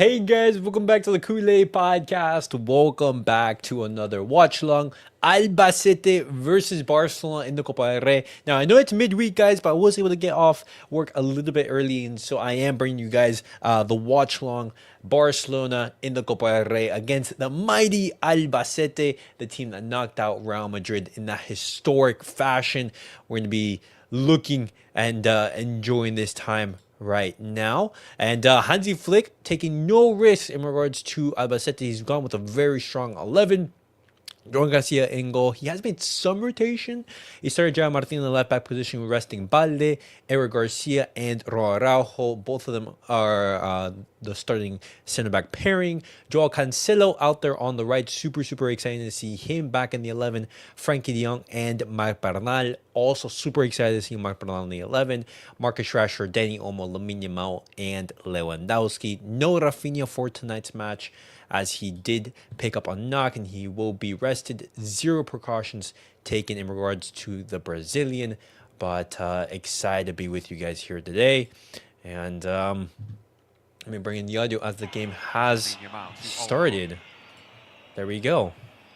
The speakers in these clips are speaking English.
Hey guys, welcome back to the CulePodcast. Welcome back to another watch-along. Albacete versus Barcelona in the Copa del Rey. Now, I know it's midweek, guys, but I was able to get off work a little bit early, and so I am bringing you guys the watch-along. Barcelona in the Copa del Rey against the mighty Albacete, the team that knocked out Real Madrid in that historic fashion. We're going to be looking and enjoying this time right now. And Hansi Flick taking no risks in regards to Albacete. He's gone with a very strong 11. Jordan Garcia in goal. He has made some rotation. He started Jao Martin in the left back position with resting Balde, Eric Garcia, and Araujo. Both of them are the starting center back pairing. Joao Cancelo out there on the right. Super exciting to see him back in the 11. Frenkie de Jong and Marc Bernal. Also super excited to see Marc Bernal in the 11. Marcus Rashford, Dani Olmo, Lamine Yamal, and Lewandowski. No Rafinha for tonight's match, as he did pick up a knock and he will be rested. Zero precautions taken in regards to the Brazilian, but excited to be with you guys here today. And let me bring in the audio as the game has started. There we go.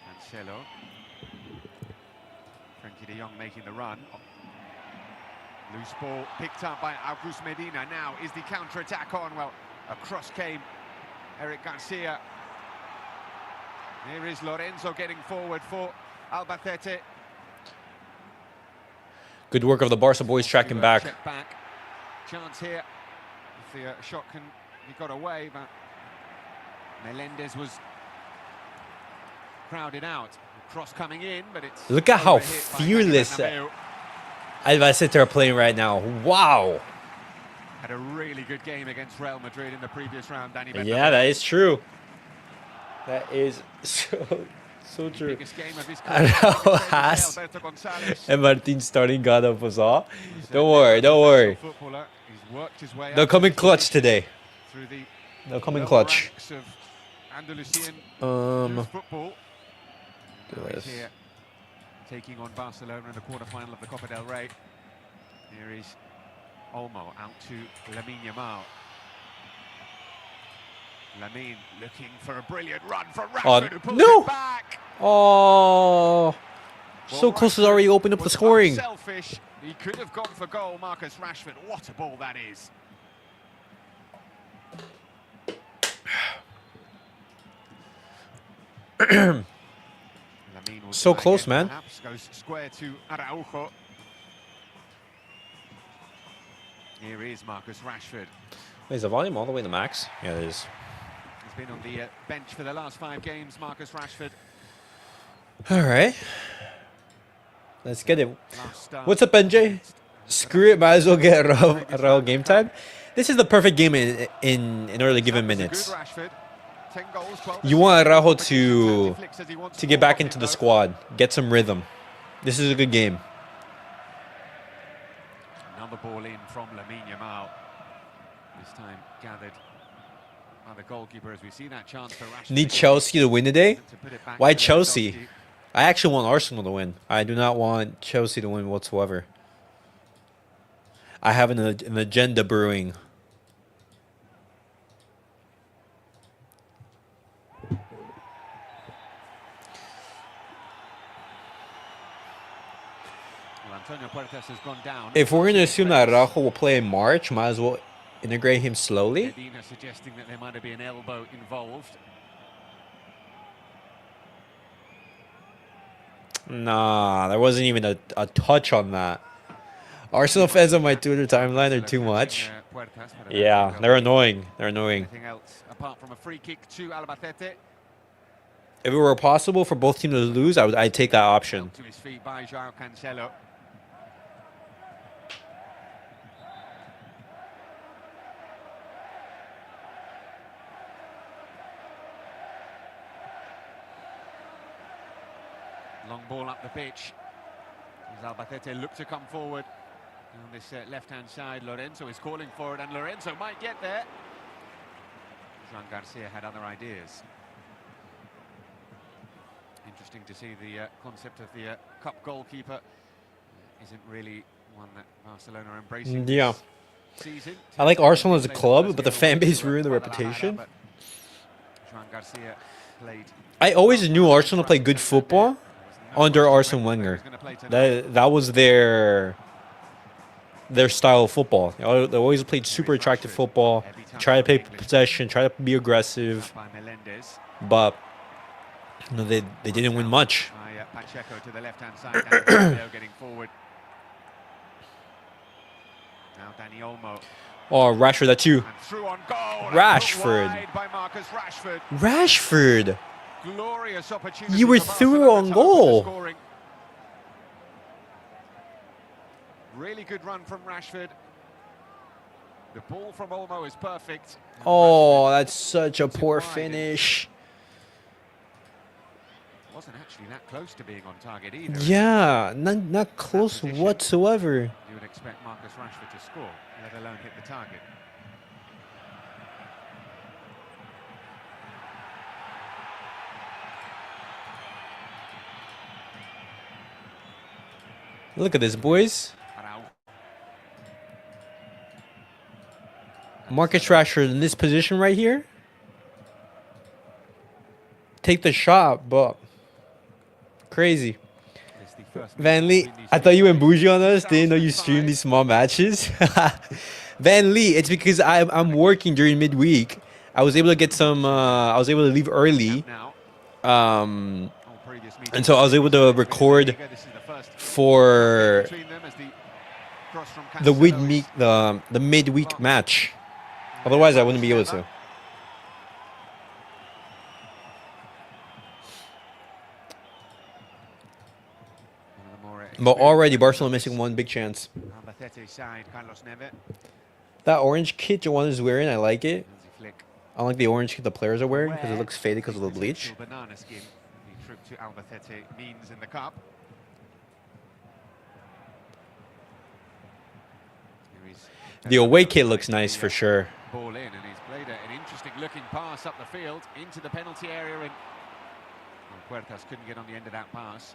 Cancelo. Frenkie de Jong making the run. Loose ball picked up by August Medina. Now is the counter-attack on. Well, a cross came. Eric Garcia. Here is Lorenzo getting forward for Albacete. Good work of the Barca boys tracking back. Chance here. If the shot can be got away, but Melendez was crowded out. Cross coming in, but it's... Look at how fearless Albacete are playing right now. Wow. Had a really good game against Real Madrid in the previous round, Danny. Yeah, that is true. That is so true. Has and Martin starting God of us all. Don't worry. They'll come in clutch today. They'll come in clutch. Taking on Barcelona in the quarterfinal of the Copa del Rey. Here is Olmo out to Lamine Yamal. Lamine looking for a brilliant run from Rashford, who pulls it back. Oh, so close to already opened up the scoring. Selfish. He could have gone for goal, Marcus Rashford. What a ball that is. So close, man. Goes square to Araujo. Here is Marcus Rashford. Wait, is the volume all the way to max? Yeah, it is. He's been on the bench for the last 5 games, Marcus Rashford. All right. Let's get it. What's up, NJ? Screw it, might as well get Raul game time. This is the perfect game in early given minutes. You want Araujo to get back into the squad, get some rhythm. This is a good game. Another ball in from Lamine Yamal. This time gathered by the goalkeeper as we see that chance for Rashford. Need Chelsea to win today? Why Chelsea? I actually want Arsenal to win. I do not want Chelsea to win whatsoever. I have an agenda brewing. Has gone down. If we're going to assume that Araujo will play in March, might as well integrate him slowly. Medina suggesting that there might be an elbow involved. Nah, there wasn't even a touch on that. Arsenal fans on my Twitter timeline are too much. Yeah, they're annoying. They're annoying. Anything else apart from a free kick to Albacete? If it were possible for both teams to lose, I'd take that option. To his feet by Joao Cancelo. Long ball up the pitch. As Albacete look to come forward on this left-hand side, Lorenzo is calling for it, and Lorenzo might get there. Jean Garcia had other ideas. Interesting to see the concept of the cup goalkeeper isn't really one that Barcelona are embracing. Yeah. I like Arsenal as a club, but the fan base ruined the reputation. Joan Garcia played. I always knew Arsenal played good football under Arsene Wenger. That was their style of football. They always played super attractive football, try to play possession, try to be aggressive, but they didn't win much. Pacheco to the left-hand side, getting forward. Now Dani Olmo. Oh, Rashford, that's you. And through on goal. Rashford. By Marcus Rashford. Rashford. Glorious opportunity. You were through on goal. Really good run from Rashford. The ball from Olmo is perfect. Oh, that's such a poor finish. Wasn't actually that close to being on target either. Yeah, not close whatsoever. You would expect Marcus Rashford to score, let alone hit the target. Look at this, boys. Marcus Rashford in this position right here. Take the shot, but crazy. Van Lee, I thought you went bougie on us. Didn't know you streamed these small matches. Van Lee, it's because I'm working during midweek. I was able to get some. I was able to leave early, and so I was able to record for the midweek match. Otherwise, I wouldn't be able to. But already, Barcelona missing one big chance. That orange kit Joanna is wearing, I like it. I like the orange kit the players are wearing because it looks faded because of the bleach. Banana skin. The trip to Albacete means in the cup. The away kit looks nice for sure. Ball in, and he's played an interesting looking pass up the field into the penalty area, and Puertas couldn't get on the end of that pass.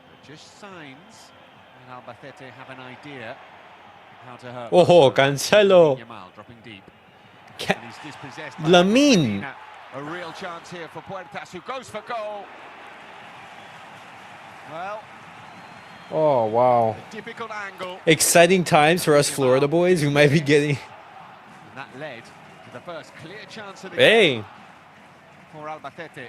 But just signs that Albacete have an idea how to hurt. Oh, Cancelo. Yamal dropping deep. Ca And he's dispossessed. Lamine. A real chance here for Puertas, who goes for goal. Well. Oh, wow. Difficult angle. Exciting times for us Florida boys who might be getting... And that led to the first clear chance of the game for Albacete.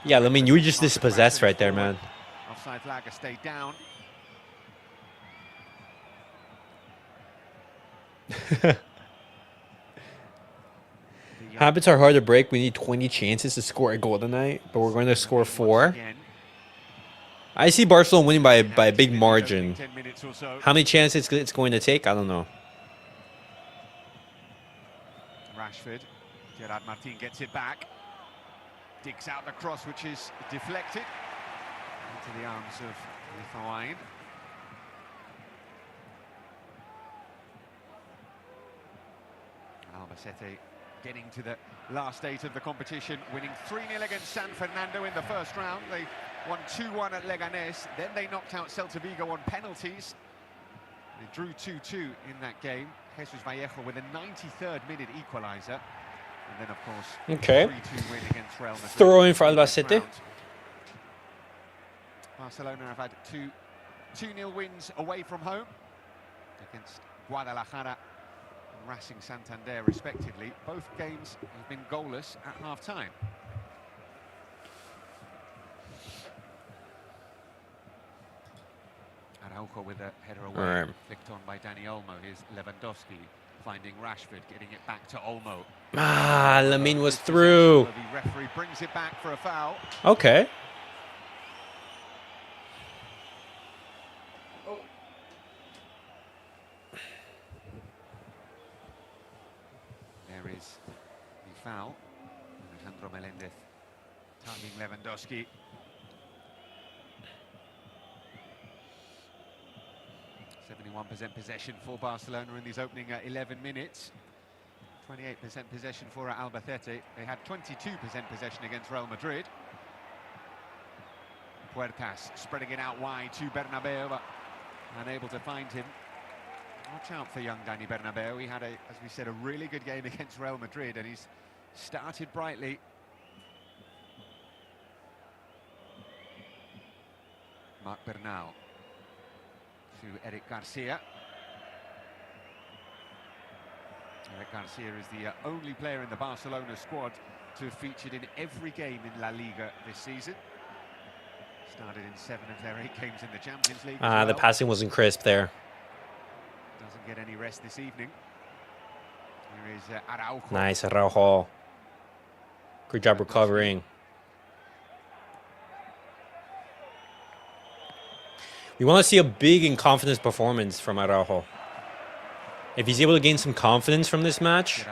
Yeah, I mean, you were just dispossessed right there, man. Offside flag has stayed down. Habits are hard to break. We need 20 chances to score a goal tonight, but we're going to score 4. I see Barcelona winning by a big margin. How many chances it's going to take? I don't know. Rashford. Gerard Martin gets it back. Digs out the cross, which is deflected into the arms of Lithuanian. Albacete getting to the last 8 of the competition, winning 3-0 against San Fernando in the first round. They won 2-1 at Leganés, then they knocked out Celta Vigo on penalties. They drew 2-2 in that game. Jesus Vallejo with a 93rd minute equaliser. And then, of course, 3-2 win against Real Madrid. Throw-in for Albacete. Barcelona have had 2-0 wins away from home against Guadalajara and Racing Santander, respectively. Both games have been goalless at half-time. Araujo with a header away, flicked on by Dani Olmo. Here's Lewandowski finding Rashford, getting it back to Olmo. Ah, Lamine was through. The referee brings it back for a foul. Okay. There is the foul. Alejandro Melendez targeting Lewandowski. %71 possession for Barcelona in these opening 11 minutes. 28% possession for Albacete. They had 22% possession against Real Madrid. Puertas spreading it out wide to Bernabeu, but unable to find him. Watch out for young Dani Bernabeu. He had, as we said, a really good game against Real Madrid, and he's started brightly. Marc Bernal to Eric Garcia. Eric Garcia is the only player in the Barcelona squad to have featured in every game in La Liga this season. Started in 7 of their 8 games in the Champions League. The passing wasn't crisp there. Doesn't get any rest this evening. Here is Araujo. Nice, Araujo. Good job recovering. We want to see a big and confident performance from Araujo. If he's able to gain some confidence from this match,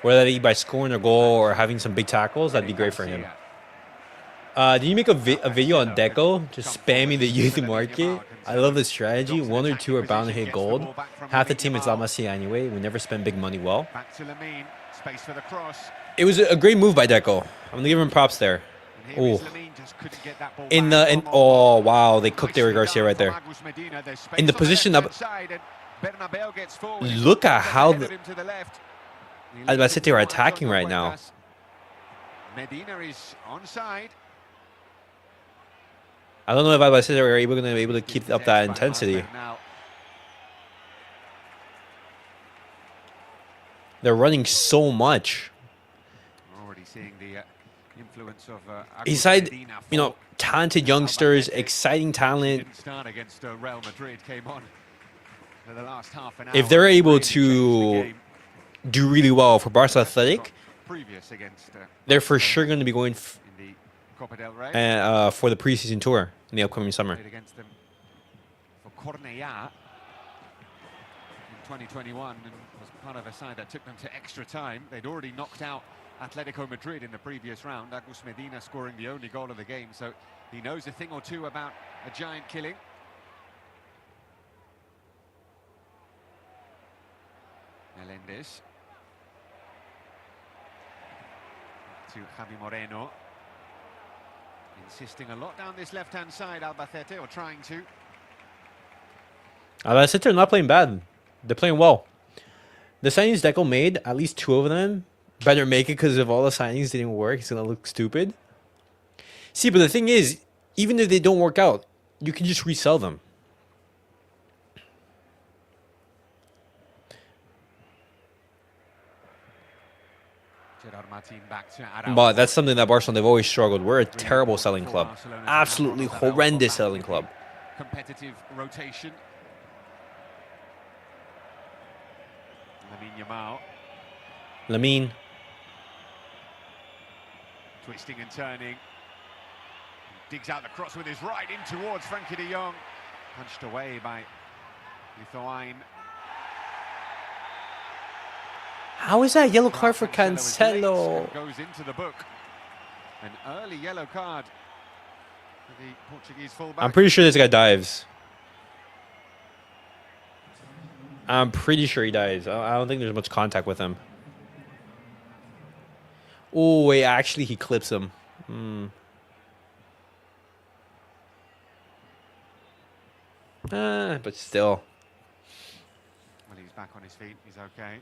whether that be by scoring a goal or having some big tackles, that'd be great for him. Did you make a video on Deco, just spamming the youth market? I love this strategy. 1 or 2 are bound to hit gold. Half the team is Albacete anyway. We never spend big money well. Back to Lamine, space for the cross. It was a great move by Deco. I'm gonna give him props there. Oh, oh wow, they cooked Eric Garcia right there. In the position up. Look at how the Albacete are attacking right now. Medina is onside. I don't know if Albacete are going to be able to keep up that intensity. They're running so much. Already seeing the influence of Beside, you know, talented youngsters, exciting talent. Real Madrid came on for the last half an hour. If they're able to do really well for Barça Athletic, they're for sure going to be going for the preseason tour in the upcoming summer. Against them for Cornellà in 2021 and was part of a side that took them to extra time. They'd already knocked out Atletico Madrid in the previous round. Agus Medina scoring the only goal of the game, so he knows a thing or two about a giant killing. Melendez to Javi Moreno, insisting a lot down this left-hand side, Albacete, or trying to. Albacete are not playing bad. They're playing well. The signings Deco made, at least 2 of them, better make it because if all the signings didn't work, it's going to look stupid. See, but the thing is, even if they don't work out, you can just resell them. But that's something that Barcelona, they've always struggled. We're a terrible selling club. Absolutely horrendous selling club. Competitive rotation. Lamine Yamal. Lamine. Twisting and turning. Digs out the cross with his right in towards Frenkie de Jong. Punched away by Lithuania. How is that yellow card for Cancelo? Goes into the book. An early yellow card for the Portuguese fullback. I'm pretty sure this guy dives. I'm pretty sure he dives. I don't think there's much contact with him. Oh, wait, actually he clips him. But still. Well, he's back on his feet. He's okay.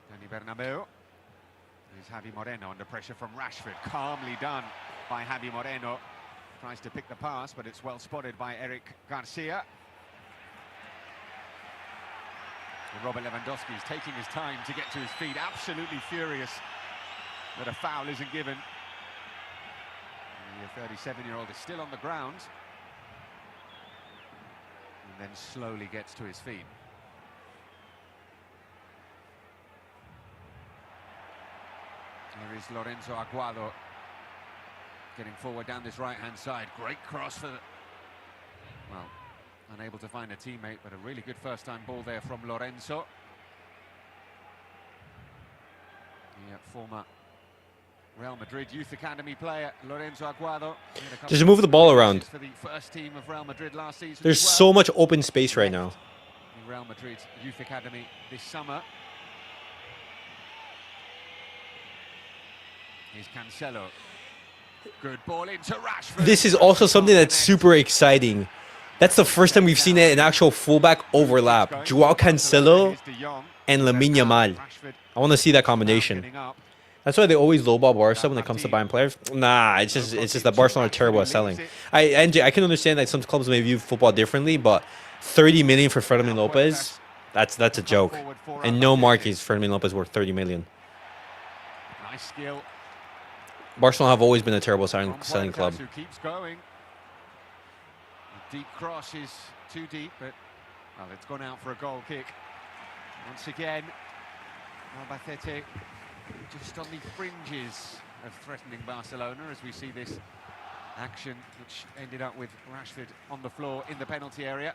Dani Bernabeu. There's Javi Moreno under pressure from Rashford. Calmly done by Javi Moreno. Tries to pick the pass, but it's well spotted by Eric Garcia. And Robert Lewandowski is taking his time to get to his feet. Absolutely furious that a foul isn't given. The 37-year-old is still on the ground. And then slowly gets to his feet. Here is Lorenzo Aguado getting forward down this right-hand side. Great cross for, well, unable to find a teammate, but a really good first-time ball there from Lorenzo. The former Real Madrid Youth Academy player, Lorenzo Aguado. Just move the ball around. For the first team of Real Madrid last season. There's so much open space right now. In Real Madrid Youth Academy this summer. Here's Cancelo. Good ball into Rashford. This is also something that's super exciting. That's the first time we've seen an actual fullback overlap. Joao Cancelo and Lamine Yamal. I want to see that combination. That's why they always lowball Barca when it comes to buying players. Nah, it's just that Barcelona are terrible at selling. I can understand that some clubs may view football differently, but 30 million for Ferdinand Lopez, that's a joke. And no market Ferdinand Lopez worth 30 million. Nice skill. Barcelona have always been a terrible selling club. Who keeps going. The deep cross is too deep, but well, it's gone out for a goal kick. Once again, Albacete just on the fringes of threatening Barcelona as we see this action, which ended up with Rashford on the floor in the penalty area.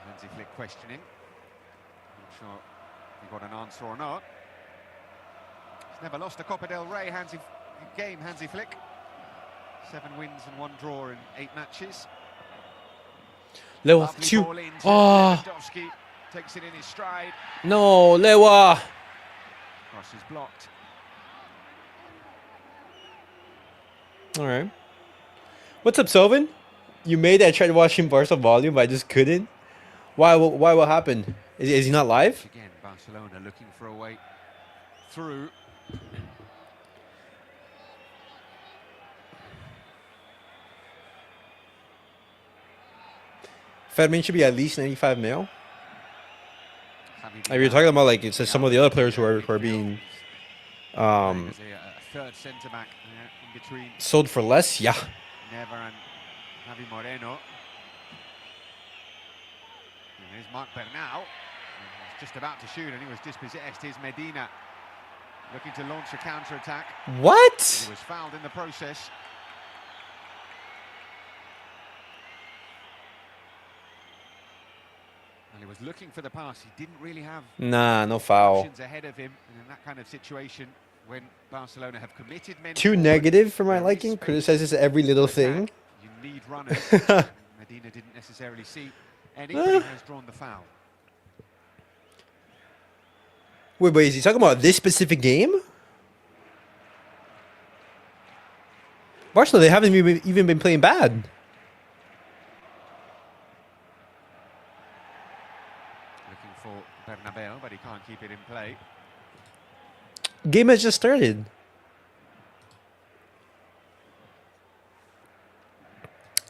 Hansi Flick questioning. Not sure if he got an answer or not. He's never lost a Copa del Rey Hansi Flick. 7 wins and 1 draw in 8 matches. Lewa, two. Oh. Lewandowski takes it in his stride. No, Lewa. Cross is blocked. All right. What's up, Sylvan? You made it. I tried watching Barca volume, but I just couldn't. Why? What happened? Is he not live? Again, Barcelona looking for a way through. Fedman should be at least 95 mil. You're talking about like it's some of the other players who are being third centre back in between sold for less. Yeah. Never and Javi Moreno. And here's Marc Bernal. He's just about to shoot and he was dispossessed. Here's Medina looking to launch a counter-attack. What? He was fouled in the process. And he was looking for the pass. He didn't really have no foul. options ahead of him. And in that kind of situation, when Barcelona have committed men Too forward, negative for my liking. Criticizes every little thing. You need runners. Medina didn't necessarily see any, but he has drawn the foul. Wait, is he talking about this specific game? Barcelona, they haven't even been playing bad. Looking for Bernabeu, but he can't keep it in play. Game has just started.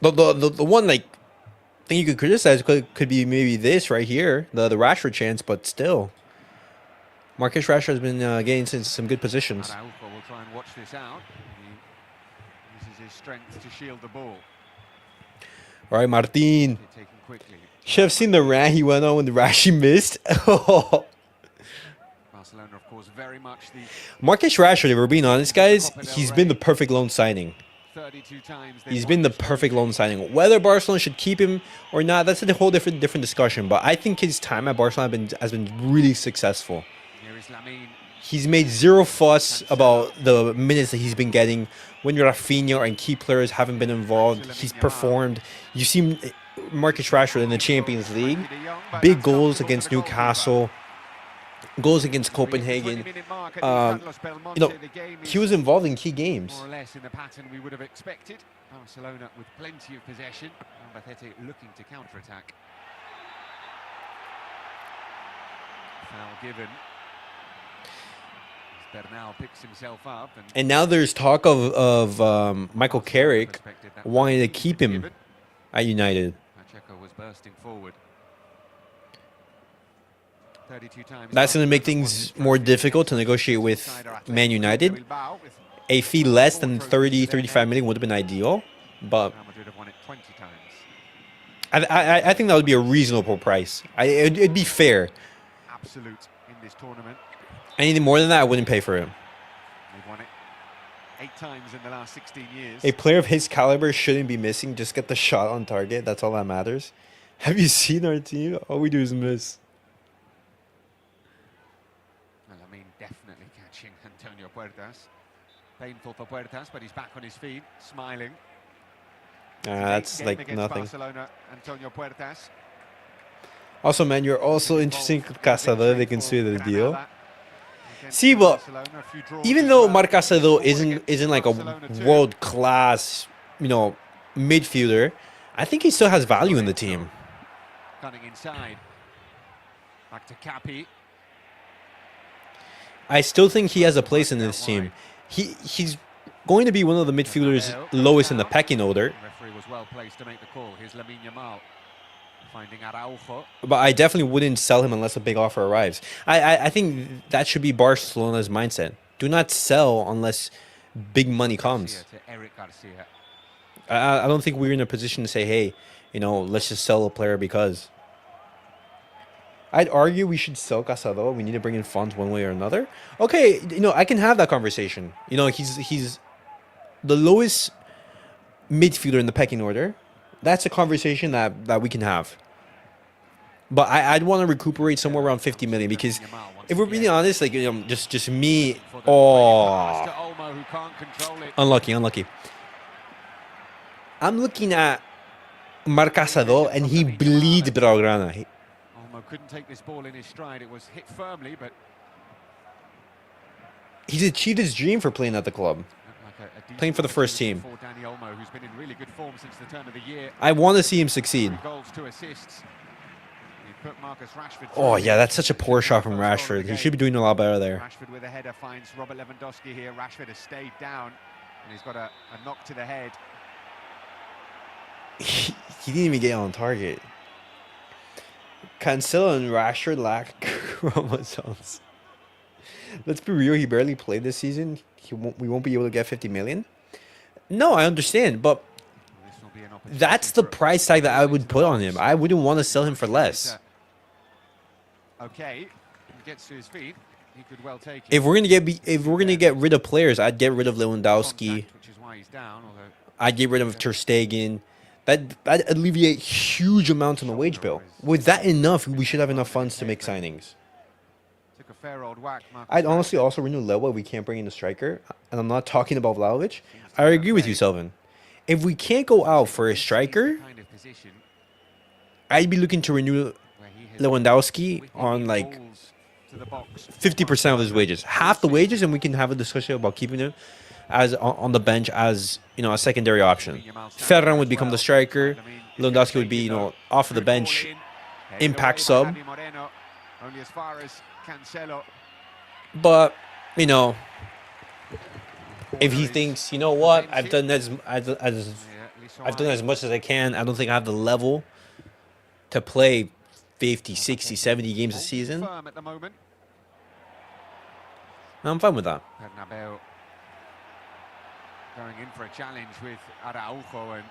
The one like thing you could criticize could be maybe this right here, the Rashford chance, but still. Marcus Rashford has been getting some good positions. Araujo will try and watch this out. He uses his strength to shield the ball. All right, Martin. Taken quickly. Should have seen the rant he went on when the Rashi missed. Barcelona, of course, very much the Marcus Rashford, if we're being honest, guys, he's been the perfect loan signing. 32 times. He's been the perfect loan signing. Whether Barcelona should keep him or not, that's a whole different discussion. But I think his time at Barcelona has been really successful. Here is Lamine. He's made zero fuss about the minutes that he's been getting. When Rafinha and key players haven't been involved, he's performed. You see Marcus Rashford in the Champions League. Big goals against Newcastle. Goals against Copenhagen. He was involved in key games. More or less in the pattern we would have expected. Barcelona with plenty of possession. Albacete looking to counter-attack. Foul given. Bernal picks himself up. And now there's talk of Michael Carrick wanting to keep him at United. Pacheco was bursting forward. 32 times. That's going to make things more difficult to negotiate with Man United. A fee less than 35 million would have been ideal, but I think that would be a reasonable price. It'd be fair. Absolute in this tournament. Anything more than that, I wouldn't pay for him. They've won it 8 times in the last 16 years. A player of his caliber shouldn't be missing. Just get the shot on target. That's all that matters. Have you seen our team? All we do is miss. Well, I mean, definitely catching Antonio Puertas. Painful for Puertas, but he's back on his feet, smiling. That's like nothing. Barcelona, Antonio Puertas. Also, man, you're also interesting Casado. They consider the deal. See, but even though Marc Casado isn't like a world class, midfielder, I think he still has value in the team. Cutting inside. Back to Capi. I still think he has a place in this team. He's going to be one of the midfielders lowest in the pecking order. The referee was well placed to make the call. Here's Lamine Yamal finding Araujo. But I definitely wouldn't sell him unless a big offer arrives. I think that should be Barcelona's mindset. Do not sell unless big money comes. I don't think we're in a position to say, hey, let's just sell a player because. I'd argue we should sell Casado. We need to bring in funds one way or another. Okay, I can have that conversation. He's the lowest midfielder in the pecking order. That's a conversation that we can have. But I'd want to recuperate somewhere around 50 million because if we're being honest, like just me. Oh, unlucky. I'm looking at Marc Casado and he bleeds Blaugrana. Couldn't take this ball in his stride. It was hit firmly, but he's achieved his dream for playing at the club. Playing for the first team. Who's been in really good form since the turn of the year. I want to see him succeed. 3 goals, 2 assists. Oh yeah, that's such a poor shot from Rashford. He should be doing a lot better there. Rashford with a header finds Robert Lewandowski here. Rashford has stayed down and he's got a knock to the head. He didn't even get on target. Cancelo and Rashford lack chromosomes. Let's be real, he barely played this season. We won't be able to get 50 million. No, I understand, but that's the price tag that I would put on him. I wouldn't want to sell him for less. Okay, he gets to his feet. He could well take it. If we're gonna get rid of players, I'd get rid of Lewandowski. I'd get rid of Ter Stegen. That'd alleviate huge amounts on the wage bill. With that enough, we should have enough funds to make signings. I'd honestly also renew Lewa if we can't bring in a striker. And I'm not talking about Vlahovic. I agree with you, Selvin. If we can't go out for a striker, I'd be looking to renew Lewandowski on like 50% of his wages. Half the wages, and we can have a discussion about keeping him as on the bench as a secondary option. Ferran would become the striker. Lewandowski would be off of the bench, impact sub. But if he thinks, what, I've done as much as I can. I don't think I have the level to play 50, 60, 70 games a season. I'm fine with that. Going in for a challenge with Araujo, and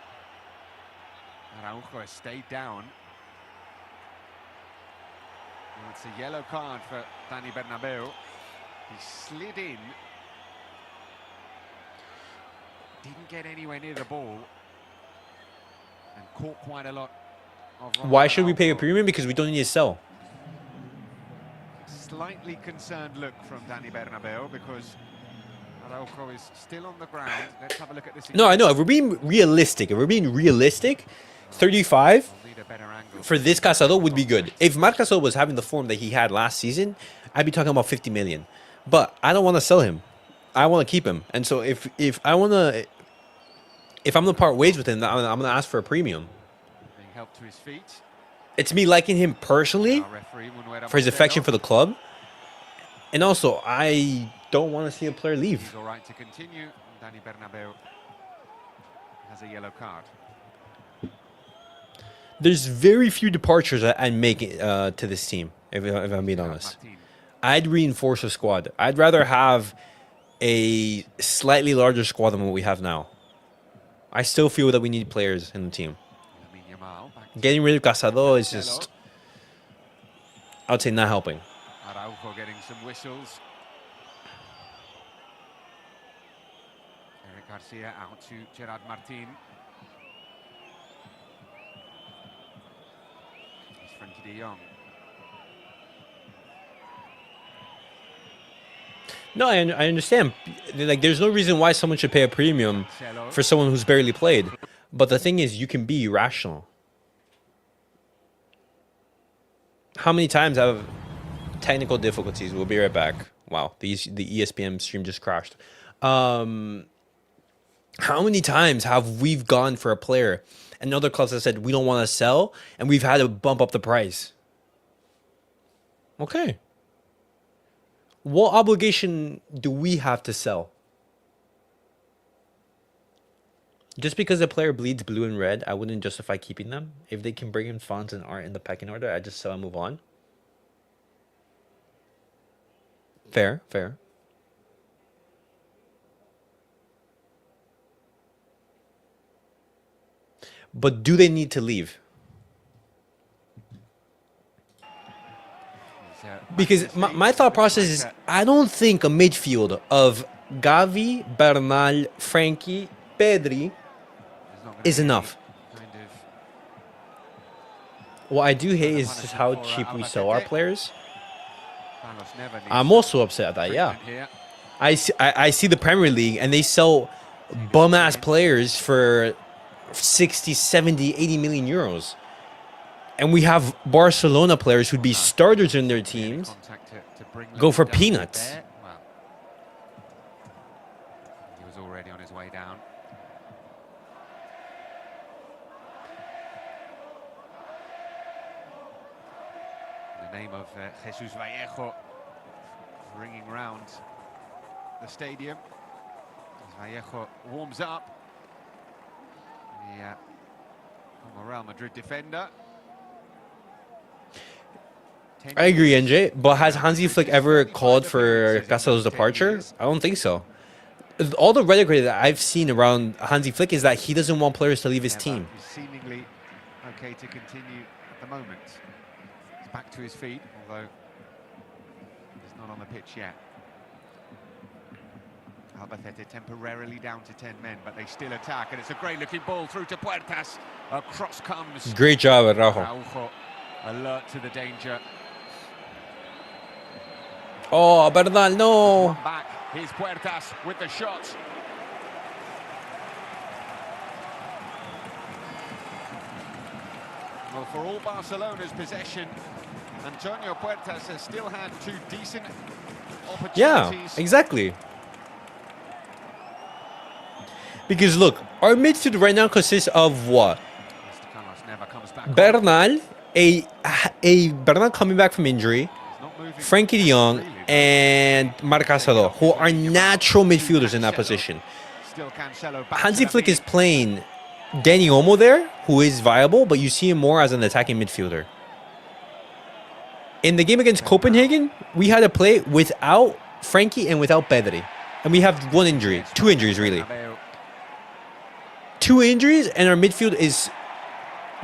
Araujo has stayed down. Well, it's a yellow card for Dani Bernabeu. He slid in, didn't get anywhere near the ball, and caught quite a lot of. Why should we pay a premium? Because we don't need to sell. Slightly concerned look from Dani Bernabeu because Araujo is still on the ground. Let's have a look at this. No, I know. If we're being realistic, 35 for this Casado would be good. If Marc Casado was having the form that he had last season, I'd be talking about 50 million. But I don't want to sell him. I want to keep him. And so if I'm gonna part ways with him, I'm gonna ask for a premium. Being helped to his feet. It's me liking him personally for his affection for the club, and also I don't want to see a player leave. He's all right to continue. Dani Bernabeu has a yellow card. There's very few departures I'd make to this team, if I'm being honest. I'd reinforce the squad. I'd rather have a slightly larger squad than what we have now. I still feel that we need players in the team. Getting rid of Casado is just, I would say, not helping. Araujo getting some whistles. Eric Garcia out to Gerard Martin. It's Frenkie de Jong. No, I understand. Like, there's no reason why someone should pay a premium for someone who's barely played. But the thing is, you can be rational. How many times have technical difficulties? We'll be right back. Wow, the ESPN stream just crashed. How many times have we gone for a player and other clubs have said we don't want to sell and we've had to bump up the price? Okay. What obligation do we have to sell? Just because a player bleeds blue and red, I wouldn't justify keeping them. If they can bring in funds and aren't in the pecking order, I just sell and move on. Fair, fair. But do they need to leave? Because my thought process is I don't think a midfield of Gavi, Bernal, Frenkie, Pedri is enough. What I do hate is just how cheap we sell our players. I'm also upset at that, yeah. I see the Premier League and they sell bum-ass players for 60, 70, 80 million euros. And we have Barcelona players who'd be starters in their teams go for peanuts. Well, he was already on his way down. In the name of Jesus Vallejo ringing round the stadium as Vallejo warms up. The former Real Madrid defender. I agree, NJ, but has Hansi Flick ever called for Castelo's departure? I don't think so. All the rhetoric that I've seen around Hansi Flick is that he doesn't want players to leave his team. He's seemingly okay to continue at the moment. He's back to his feet, although he's not on the pitch yet. Albacete temporarily down to 10 men, but they still attack, and it's a great-looking ball through to Puertas. Across comes. Great job, Araujo. Araujo, alert to the danger. Oh, Bernal, no. Back, here's Puertas with the shot. Well, for all Barcelona's possession, Antonio Puertas has still had two decent opportunities. Yeah, exactly. Because look, our midfield right now consists of what? Bernal, a Bernal coming back from injury, Frenkie de Jong, and Marcasado, who are natural midfielders in that position. Hansi Flick is playing Dani Olmo there, who is viable, but you see him more as an attacking midfielder. In the game against Copenhagen, we had to play without Frenkie and without Pedri. And we have one injury, two injuries really. Two injuries, and our midfield is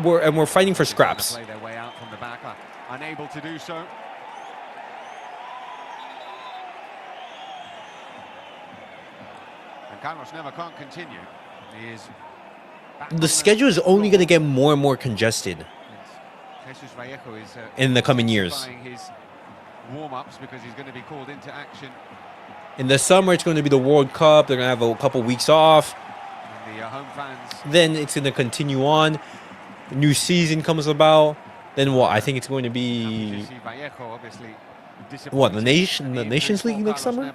we're fighting for scraps. Play their way out from the back, unable to do so. And Carlos never can't continue. He is the schedule is only going to get more and more congested in the coming years. His warm-ups because he's going to be called into action. In the summer, it's going to be the World Cup. They're going to have a couple weeks off. And the home fans. Then it's going to continue on. The new season comes about. Then what? I think it's going to be what, the Nations League next summer.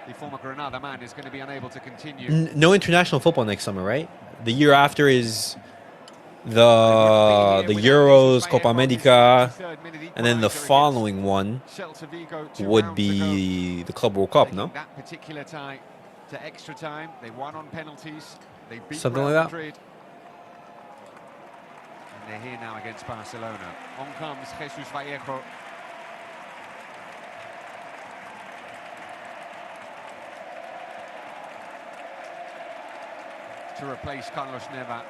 The former Granada man is going to be unable to continue. No international football next summer, right? The year after is the Euros, Copa America, and then the following one would be the Club World Cup, no? That particular tie to extra time, they won on penalties. They beat Something Real like that. Madrid. And they're here now against Barcelona. On comes Jesus Vallejo. To replace Carlos Neva.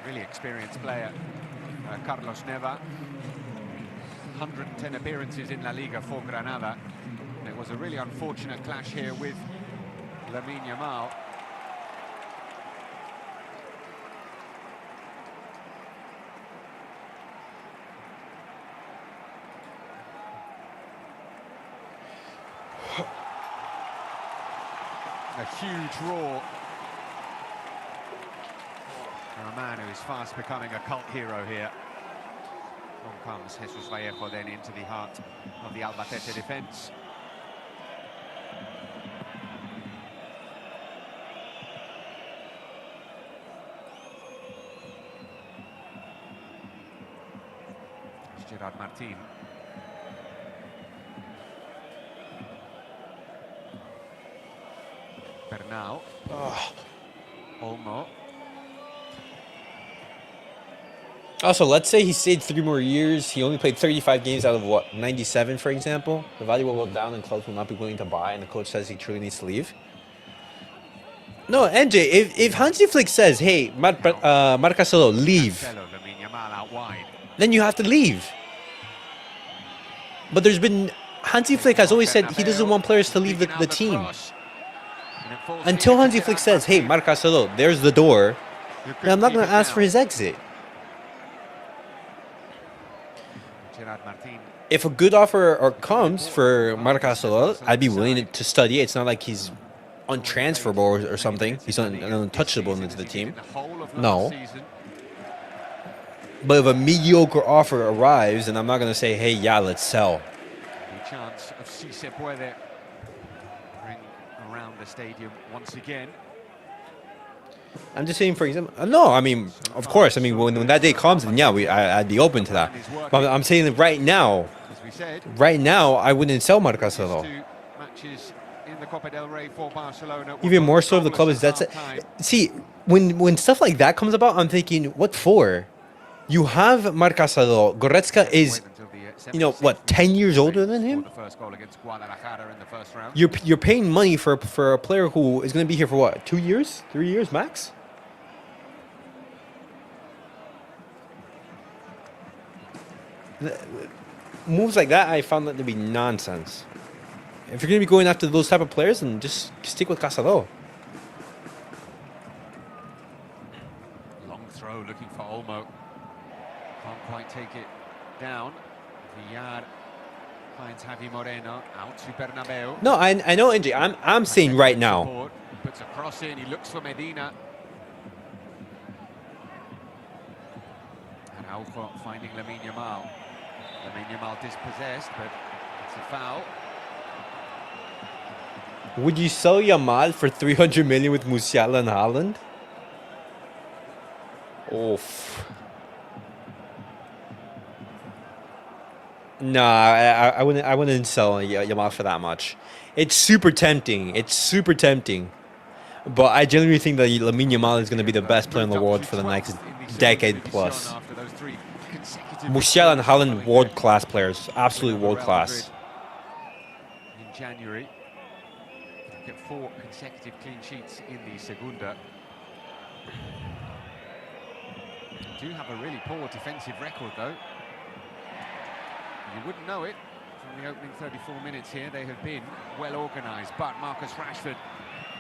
Really experienced player, Carlos Neva. 110 appearances in La Liga for Granada. And it was a really unfortunate clash here with Lamine Yamal. A huge roar a man who is fast becoming a cult hero here. On comes Jesus Vallejo then into the heart of the Albacete defence. Gerard Martin. Bernal. Olmo. Also, let's say he stayed 3 more years. He only played 35 games out of, what, 97, for example? The value will go down and clubs will not be willing to buy, and the coach says he truly needs to leave. No, NJ, if Hansi Flick says, hey, Marcelo, leave, Lamine Yamal out wide. then you have to leave. But there's been... Hansi Flick has always said he doesn't want players to leave the team. Until Hansi Flick says, hey, Marcelo, there's the door, then I'm not going to ask for his exit. If a good offer comes for Marcelo, I'd be willing to study it. It's not like he's untransferable or something. He's untouchable into the team. No. But if a mediocre offer arrives, then I'm not going to say, hey, yeah, let's sell. The chance of Si Se Puede ring around the stadium once again. I'm just saying, for example, no, I mean, of course, I mean, when that day comes, then yeah, I'd be open to that. But I'm saying that right now, I wouldn't sell Marcelo. Even more so if the club is that. See, when stuff like that comes about, I'm thinking, what for? You have Marcelo. Goretzka is, you know, what, 10 years older than him? You're paying money for a player who is going to be here for what, 2 years? 3 years max? Moves like that, I found that to be nonsense. If you're going to be going after those type of players, then just stick with Casado. Long throw looking for Olmo. Can't quite take it down. Villar finds Javi Moreno out to Bernabeu. No, I know, NJ. I'm saying right now. Puts a cross in. He looks for Medina. Araujo finding Lamine Yamal. Lamine Yamal dispossessed, but it's a foul. Would you sell Yamal for 300 million with Musiala and Haaland? Oof. Nah, I wouldn't sell Yamal for that much. It's super tempting. But I genuinely think that Lamine Yamal is going to be the best player in the world for the next decade plus. Musiala and Haaland, world-class players. Absolutely world-class. In January, get 4 consecutive clean sheets in the Segunda. Do have a really poor defensive record, though. You wouldn't know it from the opening 34 minutes here. They have been well organised, but Marcus Rashford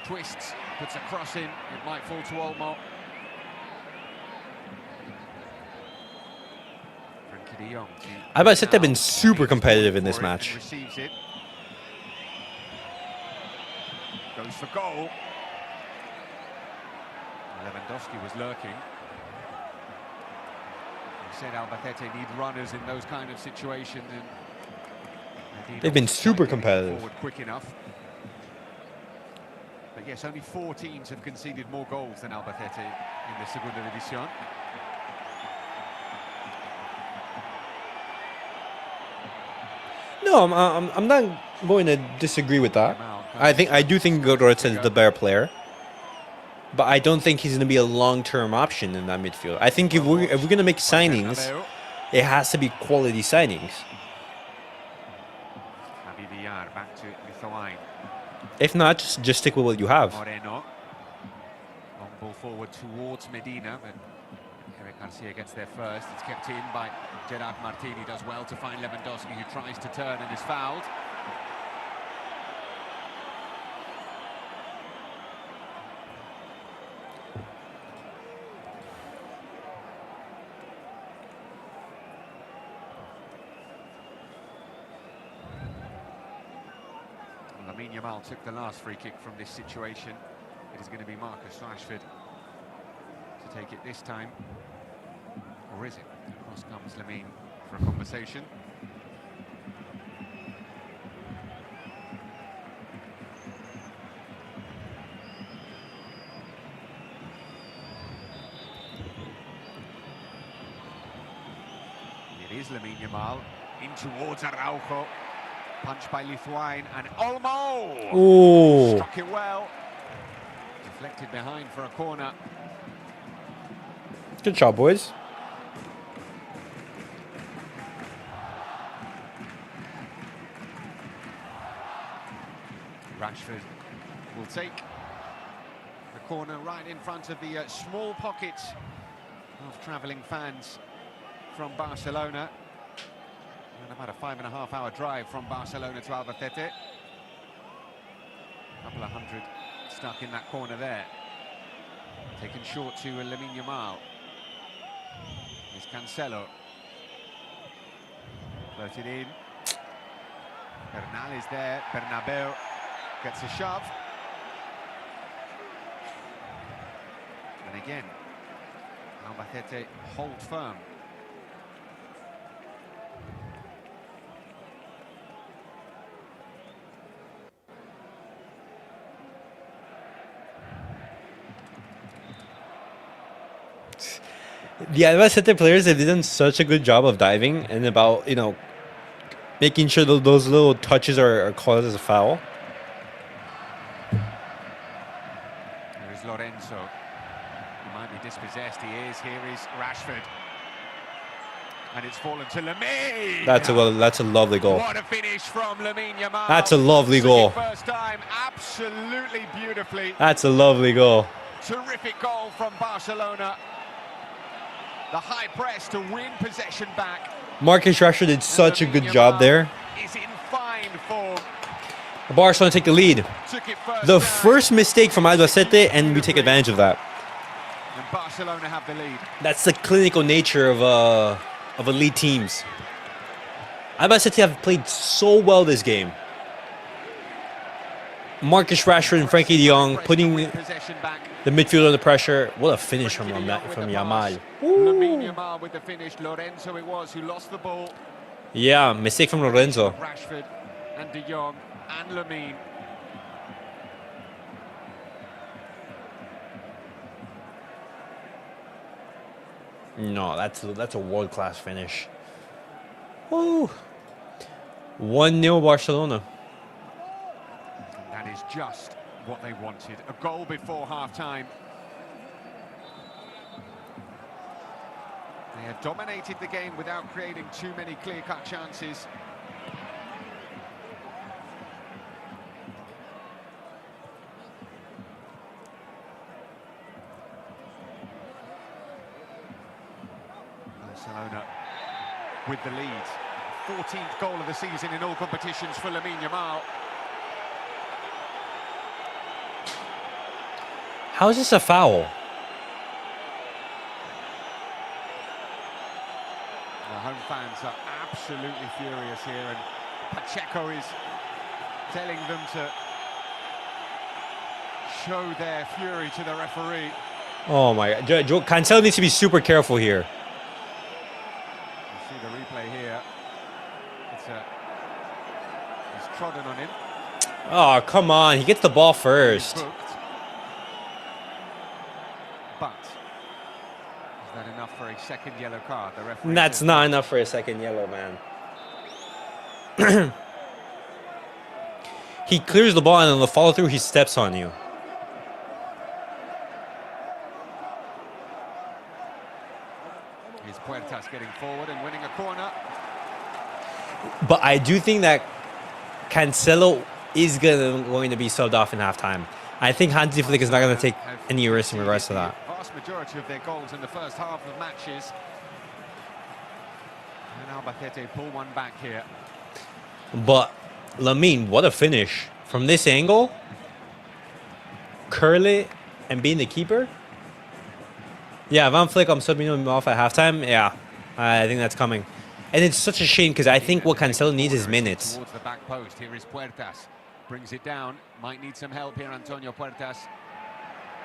twists, puts a cross in. It might fall to Olmo. Frenkie de Jong. Albacete have been super competitive in this match. Receives it. Goes for goal. Lewandowski was lurking. Said Albacete need runners in those kind of situations, and they've been super competitive. Forward quick enough. But yes, only 4 teams have conceded more goals than Albacete in the Segunda División. No, I'm not going to disagree with that. I do think Goretzka is the better player. But I don't think he's going to be a long-term option in that midfield. I think if we're going to make signings, it has to be quality signings. Back to Lithuania. If not, just stick with what you have. Moreno. Long ball forward towards Medina, but Eric Garcia gets there first. It's kept in by Gerard Martin. He does well to find Lewandowski, who tries to turn and is fouled. Lamine Yamal took the last free kick from this situation. It is going to be Marcus Rashford to take it this time. Or is it? Across comes Lamine for a conversation. It is Lamine Yamal in towards Araujo. Punched by Lithuine and Olmo! Ooh. Struck it well. Deflected behind for a corner. Good job, boys. Rashford will take the corner right in front of the small pockets of travelling fans from Barcelona. And about a 5.5-hour drive from Barcelona to Albacete. A couple of hundred stuck in that corner there. Taken short to Lamine Yamal. Here's Cancelo. Floated in. Bernal is there. Bernabeu gets a shove. And again, Albacete hold firm. The Albacete players, they've done such a good job of diving and about, you know, making sure that those little touches are called as a foul. There is Lorenzo. He might be dispossessed. He is. Here is Rashford. And it's fallen to Lamine. That's a lovely goal. What a finish from Lamine Yamal. That's a lovely Took goal. it first time, absolutely beautifully. That's a lovely goal. Terrific goal from Barcelona. The high press to win possession back. Marcus Rashford did such a good job there. Is in fine form. Barcelona take the lead. Took it first The time, first mistake from Albacete, and we take advantage of that. and Barcelona have the lead. That's the clinical nature of elite teams. Albacete have played so well this game. Marcus Rashford and Frenkie de Jong putting Possession back. the midfield under pressure. What a finish from Frenkie de Jong with the Yamal. pass. Lamine Yamal with the finish. Lorenzo it was who lost the ball. Yeah, mistake from Lorenzo. Rashford and de Jong and Lamine. No, that's a world-class finish. Woo! 1-0 Barcelona. That is just what they wanted. A goal before half-time. They have dominated the game without creating too many clear-cut chances. Barcelona with the lead. 14th goal of the season in all competitions for Lamine Yamal. How is this a foul? The home fans are absolutely furious here, and Pacheco is telling them to show their fury to the referee. Oh my God. Cancelo needs to be super careful here. You see the replay here. He's trodden on him. Oh, come on. He gets the ball first. Booked. But is that enough for a second yellow card? The referee That's says not enough for a second yellow, man. He clears the ball, and on the follow through, he steps on you. Here's Puertas getting forward and winning a corner. But I do think that Cancelo is going to be subbed off in halftime. I think Hansi Flick is not going to take any risk in regards to that. The vast majority of their goals in the first half of matches. And Albacete pull one back here. But Lamine, what a finish. From this angle, curl it and being the keeper. Yeah, Van Flick, I'm subbing him off at halftime. Yeah, I think that's coming. And it's such a shame because I think what Cancelo needs is minutes. Towards the back post, here is Puertas. Brings it down, might need some help here, Antonio Puertas.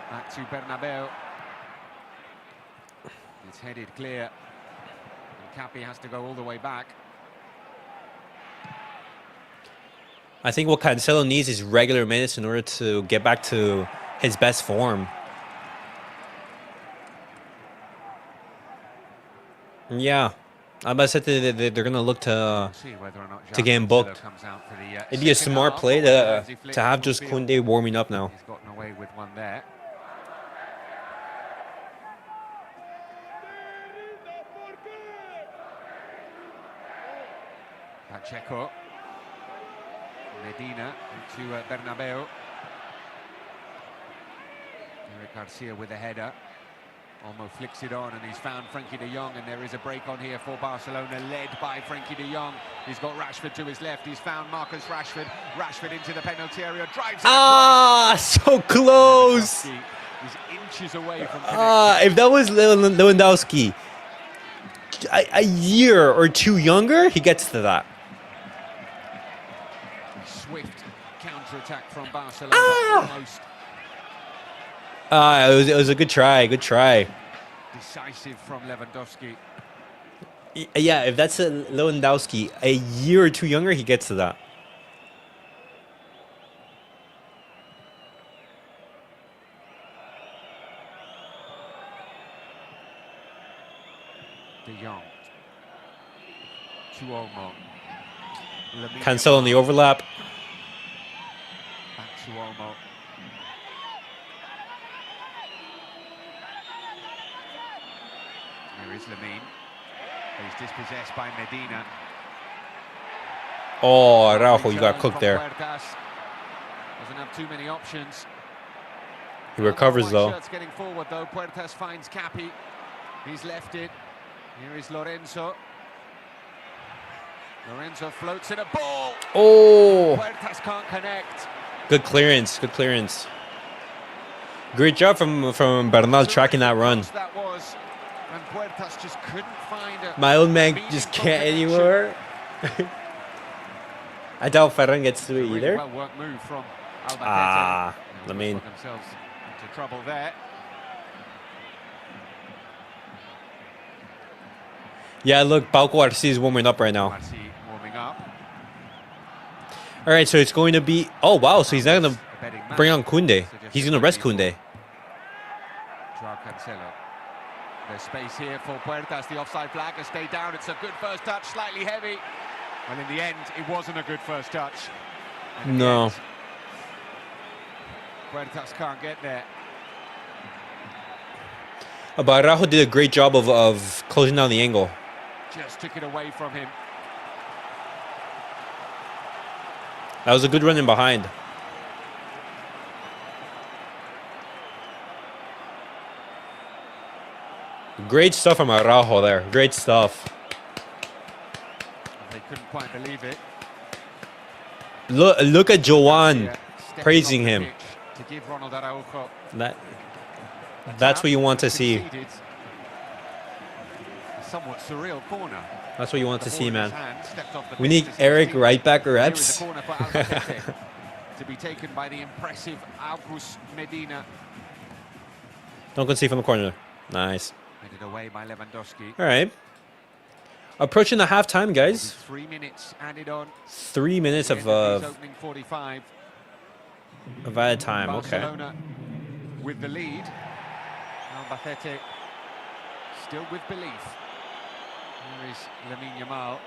Back to Bernabeu. It's headed clear. And Capi has to go all the way back. I think what Cancelo needs is regular minutes in order to get back to his best form. Yeah. Albacete, they're going to look to get him booked. It'd be a smart play to have just Koundé warming up now. He's gotten away with one there. Pacheco. Medina into Bernabeu. Eric Garcia with a header. Almost flicks it on, and he's found Frenkie de Jong, and there is a break on here for Barcelona, led by Frenkie de Jong. He's got Rashford to his left. He's found Marcus Rashford. Rashford into the penalty area, drives it across. So close. He's inches away from if that was Lewandowski a year or two younger, he gets to that. Swift counter-attack from Barcelona. Almost. It was a good try. Good try. Decisive from Lewandowski. Yeah, if that's a Lewandowski a year or two younger, he gets to that. De Jong. To Olmo. Cancelo in the overlap. Back to Olmo. There is Lamine. He's dispossessed by Medina. Oh, Araujo, you got cooked there. Doesn't have too many options. He recovers though. Getting forward though. Puertas finds Capi. He's left it. Here is Lorenzo. Lorenzo floats in a ball. Oh! Puertas can't connect. Good clearance. Good clearance. Great job from Bernal tracking that run. That was, and Puertas just couldn't find a My old man just can't anymore. I doubt Ferran gets to it either. Well worked move from Albacete. Lamine. Themselves into trouble there. Yeah, look, Pau Cuarsí is warming up right now. Warming up. All right, so it's going to be... Oh, wow, so he's not going to bring on Koundé. He's going to rest Koundé. Joao Cancelo. There's space here for Puertas. The offside flag has stayed down. It's a good first touch, slightly heavy. Well, in the end, it wasn't a good first touch. No. Puertas can't get there. But Araujo did a great job of closing down the angle. Just took it away from him. That was a good run in behind. Great stuff from Araujo there. Great stuff. They couldn't quite believe it. Look at Joan praising him. To give Ronald Araujo. That's what you want to see. Somewhat surreal corner. That's what you want to see, man. We need Eric right back reps. To be taken by the impressive August Medina. Don't concede from the corner. Nice. Headed away by Lewandowski. All right. Approaching the halftime, guys. 3 minutes added on. 3 minutes of opening 45. Of added time. Okay. Barcelona with the lead. Albacete still with belief. Here is Lamine Yamal.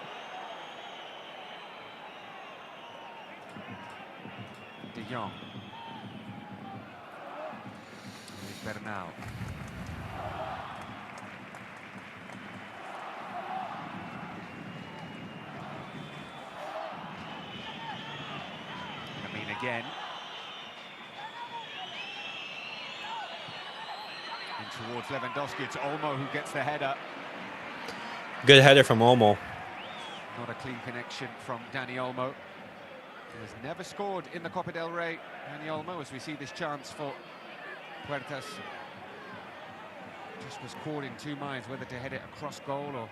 De Jong. Here is Bernal. Lamine again. Towards Lewandowski, it's Olmo who gets the header. Good header from Olmo. Not a clean connection from Dani Olmo. He has never scored in the Copa del Rey. Dani Olmo, as we see this chance for Puertas. Just was caught in two minds whether to head it across goal or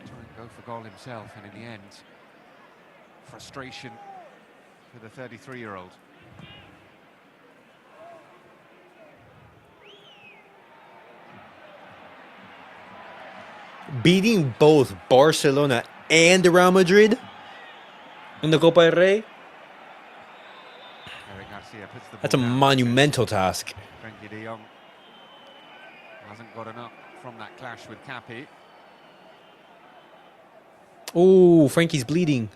try and go for goal himself, and in the end, frustration for the 33-year-old. beating both Barcelona and Real Madrid in the Copa del Rey. Eric Garcia puts the That's a ball down. monumental task. Frenkie de Jong hasn't got enough from that clash with Capi. Oh, Frankie's bleeding.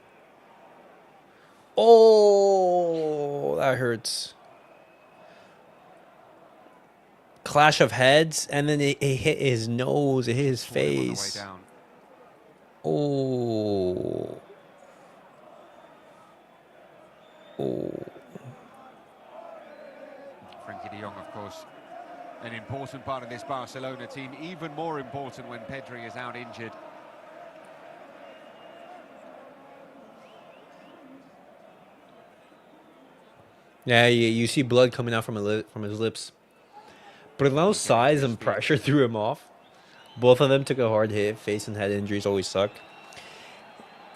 Oh, that hurts. Clash of heads, and then it hit his nose, it hit his face. On the way down. Oh. Oh. Frenkie de Jong, of course, an important part of this Barcelona team, even more important when Pedri is out injured. Yeah, you see blood coming out from his lips. Brunel's size and pressure threw him off. Both of them took a hard hit. Face and head injuries always suck.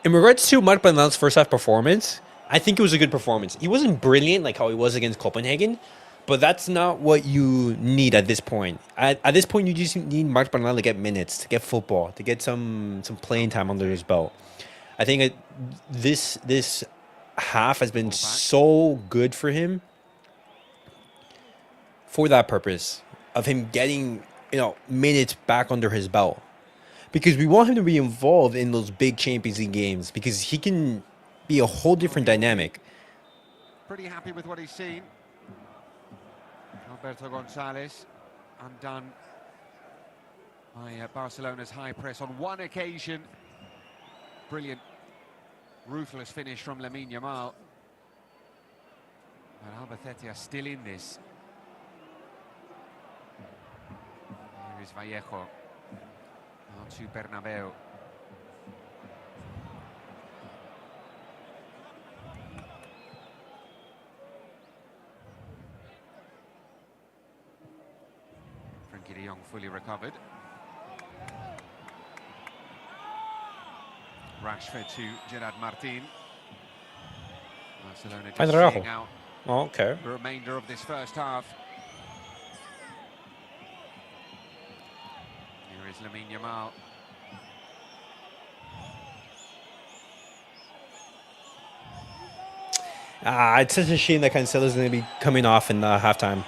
In regards to Marc Brunel's first half performance, I think it was a good performance. He wasn't brilliant like how he was against Copenhagen, but that's not what you need at this point. At this point, you just need Marc Brunel to get minutes, to get football, to get some playing time under his belt. I think this half has been so good for him for that purpose of him getting, minutes back under his belt. Because we want him to be involved in those big Champions League games because he can be a whole different dynamic. Pretty happy with what he's seen. Alberto Gonzalez undone by Barcelona's high press on one occasion. Brilliant, ruthless finish from Lamine Yamal. And Albacete are still in this. Here is Vallejo. On to Bernabeu. Frenkie de Jong fully recovered. Rashford to Gerard Martin. Barcelona just seeing out the remainder of this first half. Here is Lamine Yamal. It's such a shame that Cancelo's going to be coming off in halftime.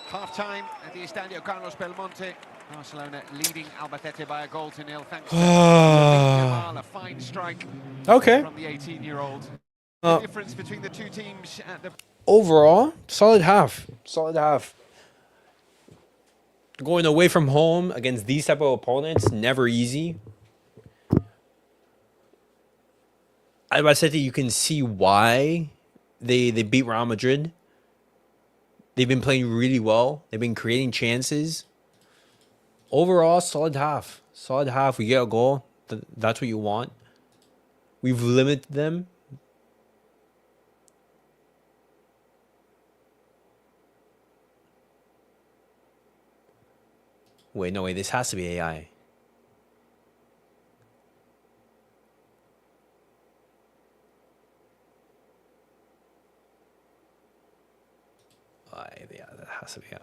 Half-time at the Estadio Carlos Belmonte. Barcelona leading Albacete by a goal to nil thanks to Yamal, a fine strike from the 18-year-old. The difference between the two teams at the overall, solid half. Solid half. Going away from home against these type of opponents, never easy. Albacete, you can see why they beat Real Madrid. They've been playing really well. They've been creating chances. Overall, solid half. Solid half. We get a goal. That's what you want. We've limited them. Wait, no, wait. This has to be AI. Yeah, that has to be AI.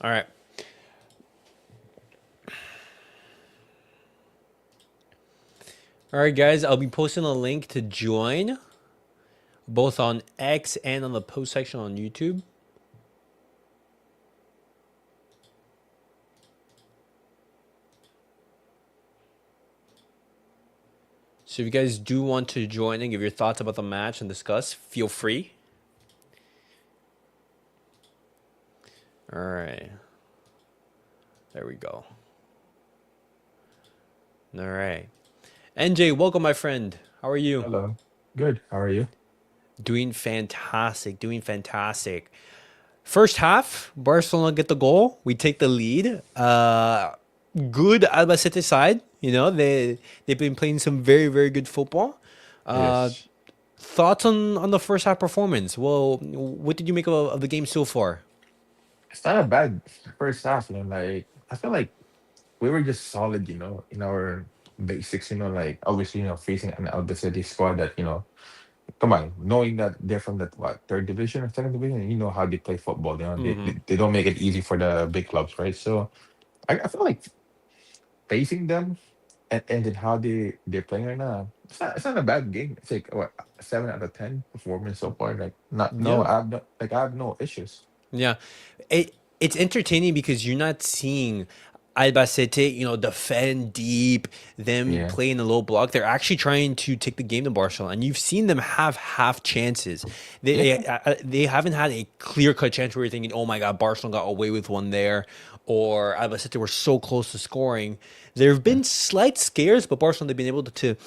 All right. All right, guys, I'll be posting a link to join both on X and on the post section on YouTube. So if you guys do want to join and give your thoughts about the match and discuss, feel free. All right. There we go. All right. NJ, welcome, my friend. How are you? Hello. Good. How are you? Doing fantastic. Doing fantastic. First half, Barcelona get the goal. We take the lead. Good Albacete side. They've been playing some very, very good football. Yes. thoughts on the first half performance? Well, what did you make of the game so far? It's not a bad first half, Like I feel like we were just solid, in our basics, like obviously, facing an Albacete squad that, come on, knowing that they're from that third division or second division, you know how they play football. They don't make it easy for the big clubs, right? So I feel like facing them and then how they're playing right now, it's not a bad game. It's like what 7 out of 10 performance so far. Like not no, Yeah. I have no issues. Yeah, it's entertaining because you're not seeing Albacete, defend deep, them Yeah, play in the low block. They're actually trying to take the game to Barcelona, and you've seen them have half chances. They yeah, they haven't had a clear cut chance where you're thinking, "Oh my God, Barcelona got away with one there," or Albacete were so close to scoring. There have yeah, been slight scares, but Barcelona they've been able to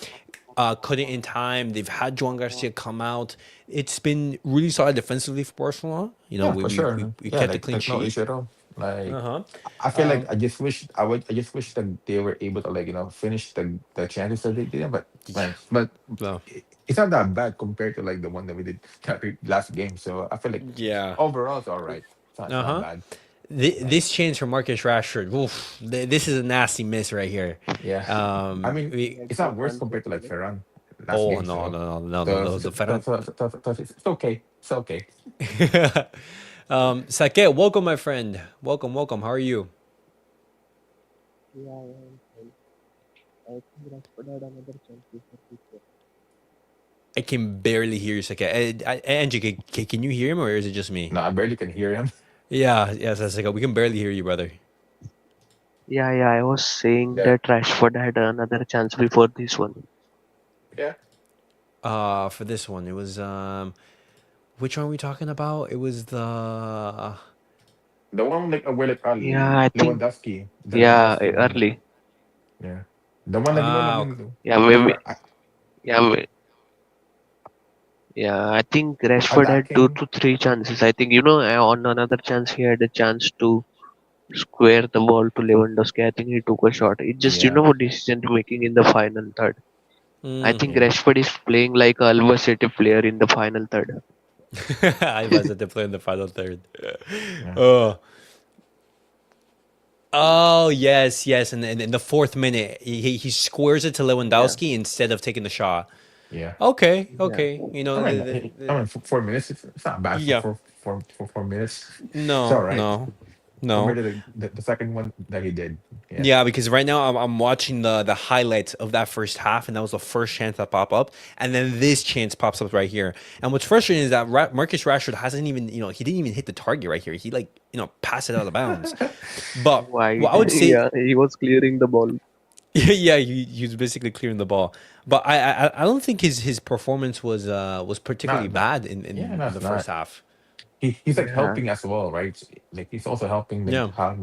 cut it in time. They've had Joan Garcia come out. It's been really solid defensively for Barcelona. yeah, for sure. We Yeah, kept a clean like no sheet. issue at all. Uh Like huh. I feel like I just wish that they were able to like finish the chances that they did, but man, but No. it's not that bad compared to like the one that we did last game. So I feel like Yeah. overall it's all right. It's Uh not huh. bad. This chance for Marcus Rashford. Oof, this is a nasty miss right here. Yeah. I mean, We. it's not worse compared to like Ferran last Oh game. no So, no no no no so, no so, the so, Ferran. so, so, so it's okay. It's okay. Sake, welcome my friend. Welcome welcome. How are you? Yeah, and I think Rashford had another chance before this one. I can barely hear you, Sake. Angie, can you hear him or is it just me? No, I barely can hear him. Yeah, yes, Sake. We can barely hear you, brother. Yeah, I was saying Yeah. that Rashford had another chance before this one. Yeah. For this one, it was which one are we talking about? It was the The one like where like Yeah, I think Lewandowski, the yeah, Lewandowski one. early. Yeah. The one that okay. Yeah, remember yeah, yeah. I think Rashford had two attacking. to three chances. I think on another chance he had a chance to square the ball to Lewandowski. I think he took a shot. It just Yeah. decision making in the final third. I think Mm. Yeah. Rashford is playing like a Albacete player in the final third. I was at the play in the final third. Yeah. Oh, oh yes, yes. And in the fourth minute, he squares it to Yeah, Lewandowski instead of taking the shot. Yeah. Okay, yeah. okay. I mean, for 4 minutes, it's not bad Yeah. for 4 minutes. It's all No, right no, compared no. to the second one that he did. Yeah. Yeah, because right now I'm watching the highlights of that first half, and that was the first chance that popped up, and then this chance pops up right here. And what's frustrating is that Marcus Rashford hasn't even, he didn't even hit the target right here. He like, passed it out of bounds. But Why? what I would say, Yeah, he was clearing the ball. yeah, he was basically clearing the ball. But I don't think his performance was particularly Not, not bad yeah, in that's the first not. half. He's like Yeah, helping as well, right? Like he's also helping the Yeah. how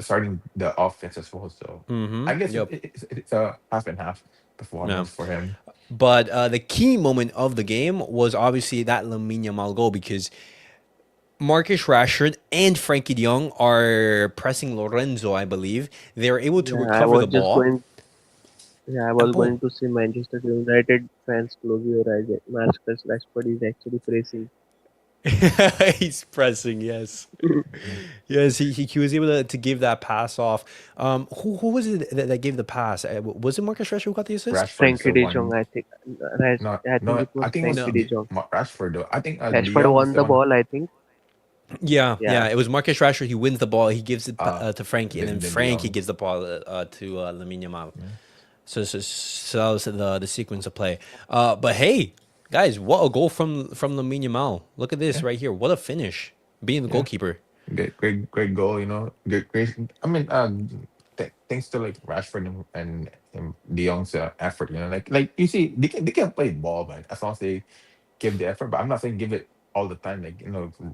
starting the offense as well. So Mm-hmm. I guess Yep. it's a half and half Yeah. performance for him. But the key moment of the game was obviously that Lamine Yamal goal because Marcus Rashford and Frenkie de Jong are pressing Lorenzo, I believe. They were able to yeah. I recover was the just ball, going. Yeah, I and was boom, going to say Manchester United fans close your eyes. Marcus Rashford is actually pressing. he's pressing. Yes, Yeah. yes. He was able to give that pass off. Who was it that gave the pass? Was it Marcus Rashford who got the assist? Rashford's Frankie the de Jong, one. I think. No, I think no, it I was think it was Frankie No. de Jong. Rashford though. I think De Rashford Jong is won the the one. ball, I think. Yeah, Yeah, yeah. It was Marcus Rashford. He wins the ball. He gives it Uh, to Frankie, and then then De Frankie Jong. gives the ball to Lamine Yamal. Yeah. So that was the sequence of play. But hey, guys, what a goal from Lamine Yamal! Look at this Yeah. right here. What a finish! Being the Yeah. goalkeeper. Great goal. Great. I mean, thanks to like Rashford and De Jong's effort. Like you see, they can play ball, man, as long as they give the effort. But I'm not saying give it all the time. Like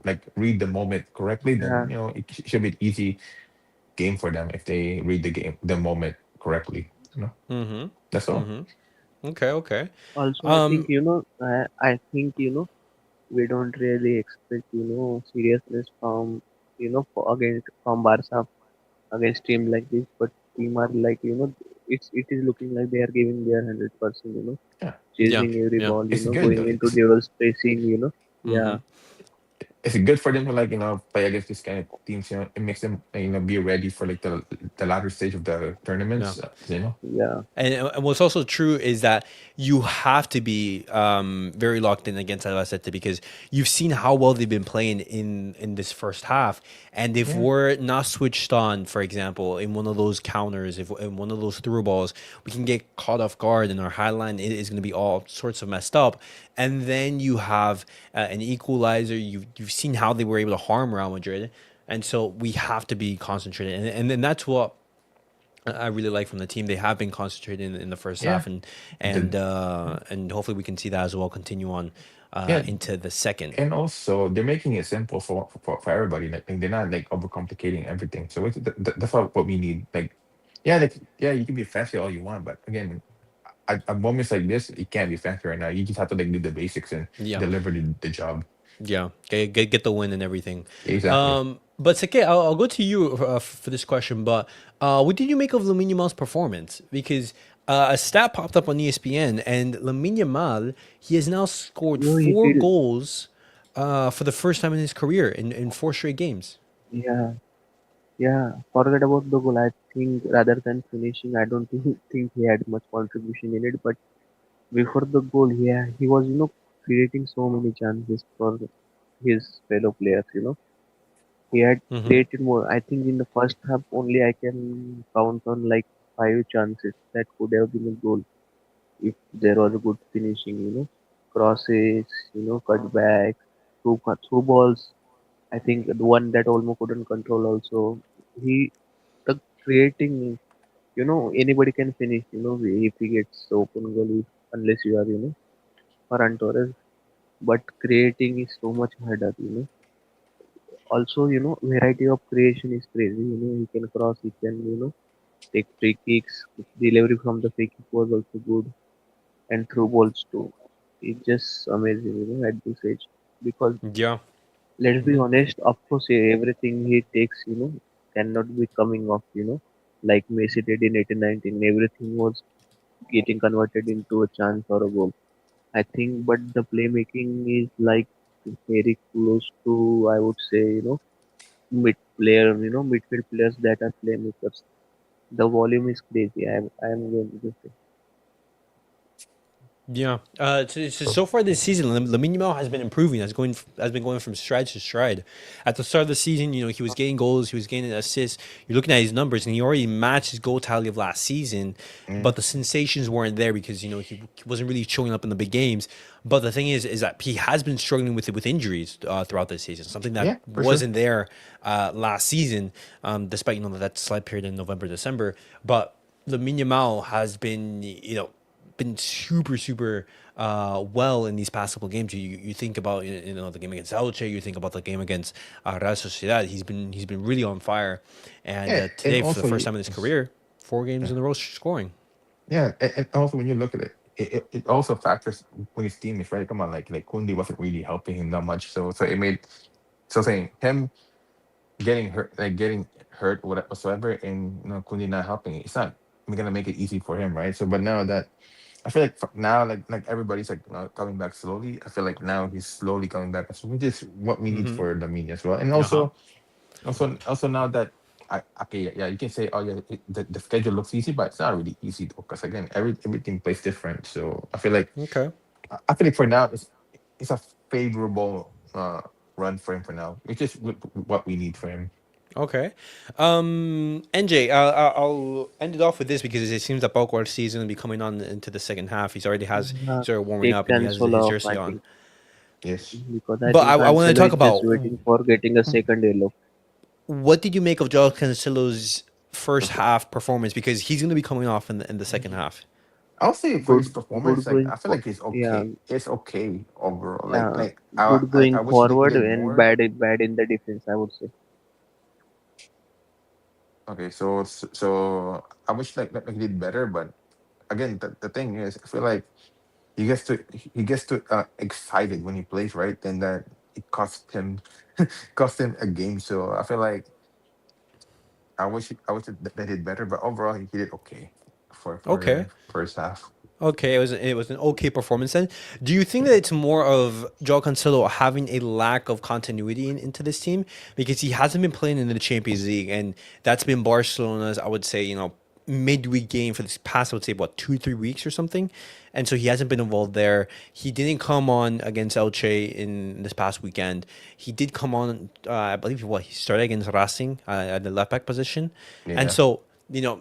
like read the moment correctly. Then yeah. it should be an easy game for them if they read the moment correctly. That's all. Mm-hmm. Okay, okay. Also, Um, I think, we don't really expect, seriousness from, from Barca against team like this, but team are like, it is looking like they are giving their 100%. Yeah. Yeah, chasing every yeah. ball, It's good going though. into duels, pressing, Mm-hmm. Yeah, It's good for them to like play against this kind of teams. It makes them be ready for like the latter stage of the Yeah. tournaments. yeah, And what's also true is that you have to be very locked in against Albacete because you've seen how well they've been playing in this first half. And if Yeah, we're not switched on, for example, in one of those counters, if in one of those through balls, we can get caught off guard, and our high line is going to be all sorts of messed up. And then you have an equalizer. You've seen how they were able to harm Real Madrid, and so we have to be concentrated. And then that's what I really like from the team. They have been concentrating in the first yeah, half, and the and hopefully we can see that as well continue on yeah, into the second. and also they're making it simple for everybody. Like they're not like overcomplicating everything. So that's what we need. Yeah, you can be fancy all you want, but again, at moments like this, you can't be fancy right now. You just have to like do the basics and Yeah, deliver the job. yeah, get the win and everything. Exactly. But Sake, I'll go to you for this question. But what did you make of Lamine Yamal's performance? Because a stat popped up on ESPN, and Lamine Yamal, he has now scored he four did, goals for the first time in his career in four straight games. yeah, yeah. Forget about the goal. I think rather than finishing, I don't think he had much contribution in it. But before the goal, yeah, he was creating so many chances for his fellow players. He had Mm-hmm. created more. I think in the first half only I can count on like five chances that could have been a goal if there was a good finishing. Crosses, cutbacks, through balls. I think the one that Olmo couldn't control also. He the creating. Anybody can finish. If he gets the open goal, unless you are Ferran Torres. But creating is so much harder. Also, variety of creation is crazy. He can cross, he can, take free kicks. Delivery from the free kick was also good, and through balls too. It's just amazing, at this age. Because Yeah. let's be Mm-hmm. honest, of course, everything he takes, cannot be coming off, like Messi did in 18-19. Everything was getting converted into a chance or a goal. I think, but the playmaking is like very close to, I would say, midfield players that are playmakers. The volume is crazy. I am going to say. Yeah. So far this season, Lamine Yamal has been improving. Has been going from stride to stride. At the start of the season, he was getting goals, he was getting assists. You're looking at his numbers, and he already matched his goal tally of last season. Mm, But the sensations weren't there because he wasn't really showing up in the big games. But the thing is that he has been struggling with injuries throughout this season. Something that yeah, for sure. wasn't there last season, despite that slight period in November, December. But Lamine Yamal has been super well in these past couple of games. You think about the game against Albacete, you think about the game against Real Sociedad. He's been really on fire, and Yeah, and today for the also first time in his career, 4 games in a row scoring. yeah, and also when you look at it also factors when his team is right. Come on, like Kundi wasn't really helping him that much, so it made saying him getting hurt whatsoever, and Kundi not helping, it's not gonna make it easy for him, right? So, but now that I feel like now, like everybody's like coming back slowly. I feel like now he's slowly coming back, so which is what we need Mm-hmm. for the media as well. And Uh-huh. also now that okay, yeah, you can say, oh yeah, the schedule looks easy, but it's not really easy though, because again, everything plays different. So I feel like Okay. for now it's a favorable run for him for now, which is what we need for him. Okay. NJ, I'll end it off with this because it seems that Balquar's season will be coming on into the second half. Uh, He's already warming Take up and he has cancel his off, jersey I on. think, Yes. because I But think I want to Cancelo talk is just about waiting for getting a second yellow. what did you make of Joao Cancelo's first half performance because he's going to be coming off in the second half. I'll say for his Good, performance, good like going I feel for, like he's yeah, okay. It's okay overall. yeah, Like I good I, going I wish he forward did and more. bad in the defense, I would say. Okay, so I wish like he did better, but again, the thing is, I feel like he gets to excited when he plays, right? Then that it cost him a game. So I feel like I wish that they did better, but overall he did okay for Okay. first half. Okay, it was an okay performance then. Do you think that it's more of Joao Cancelo having a lack of continuity into this team because he hasn't been playing in the Champions League, and that's been Barcelona's, I would say, midweek game for this past, I would say, what, 2 3 weeks or something, and so he hasn't been involved there. He didn't come on against Elche in this past weekend. He did come on, I believe, what he started against Racing at the left back position, and Yeah. so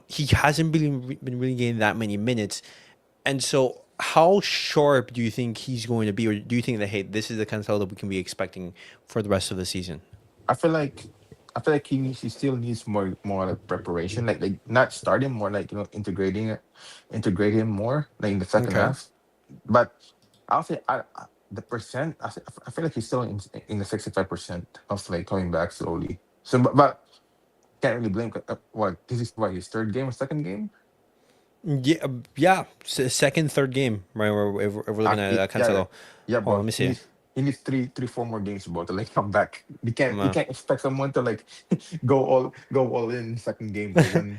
he hasn't been really getting that many minutes. And so, how sharp do you think he's going to be, or do you think that, hey, this is the Cancelo that we can be expecting for the rest of the season? I feel like he still needs more like preparation, like not starting more like integrate him more like in the second Okay. half. But I'll say the percent I feel like he's still in the 65% of like coming back slowly. So but can't really blame what this is what his third game or second game. Yeah, yeah. Second, third game, right? If we're looking at Yeah, Cancelo. yeah, Oh, let bro. me see. He needs three, 4 more games, bro, to like come back. You Uh, can't expect someone to like go all in second game, bro.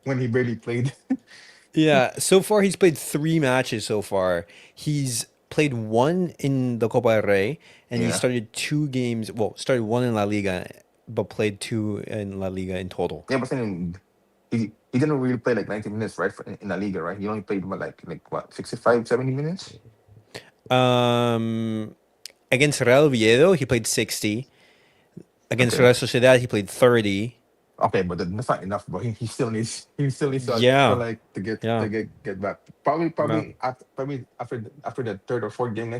When he barely played. Yeah, so far he's played 3 matches so far. He's played one in the Copa del Rey, and he Yeah, started 2 games. Well, started one in La Liga, but played two in La Liga in total. yeah, but then he didn't really play like 90 minutes, right? In La Liga, right? He only played what, like what 65, 70 minutes. Um, Against Real Oviedo, he played 60. Against Okay, Real Sociedad, he played 30. okay, but that's not enough, bro. He still needs to Yeah, like yeah. get back. Probably Well, after the third or fourth game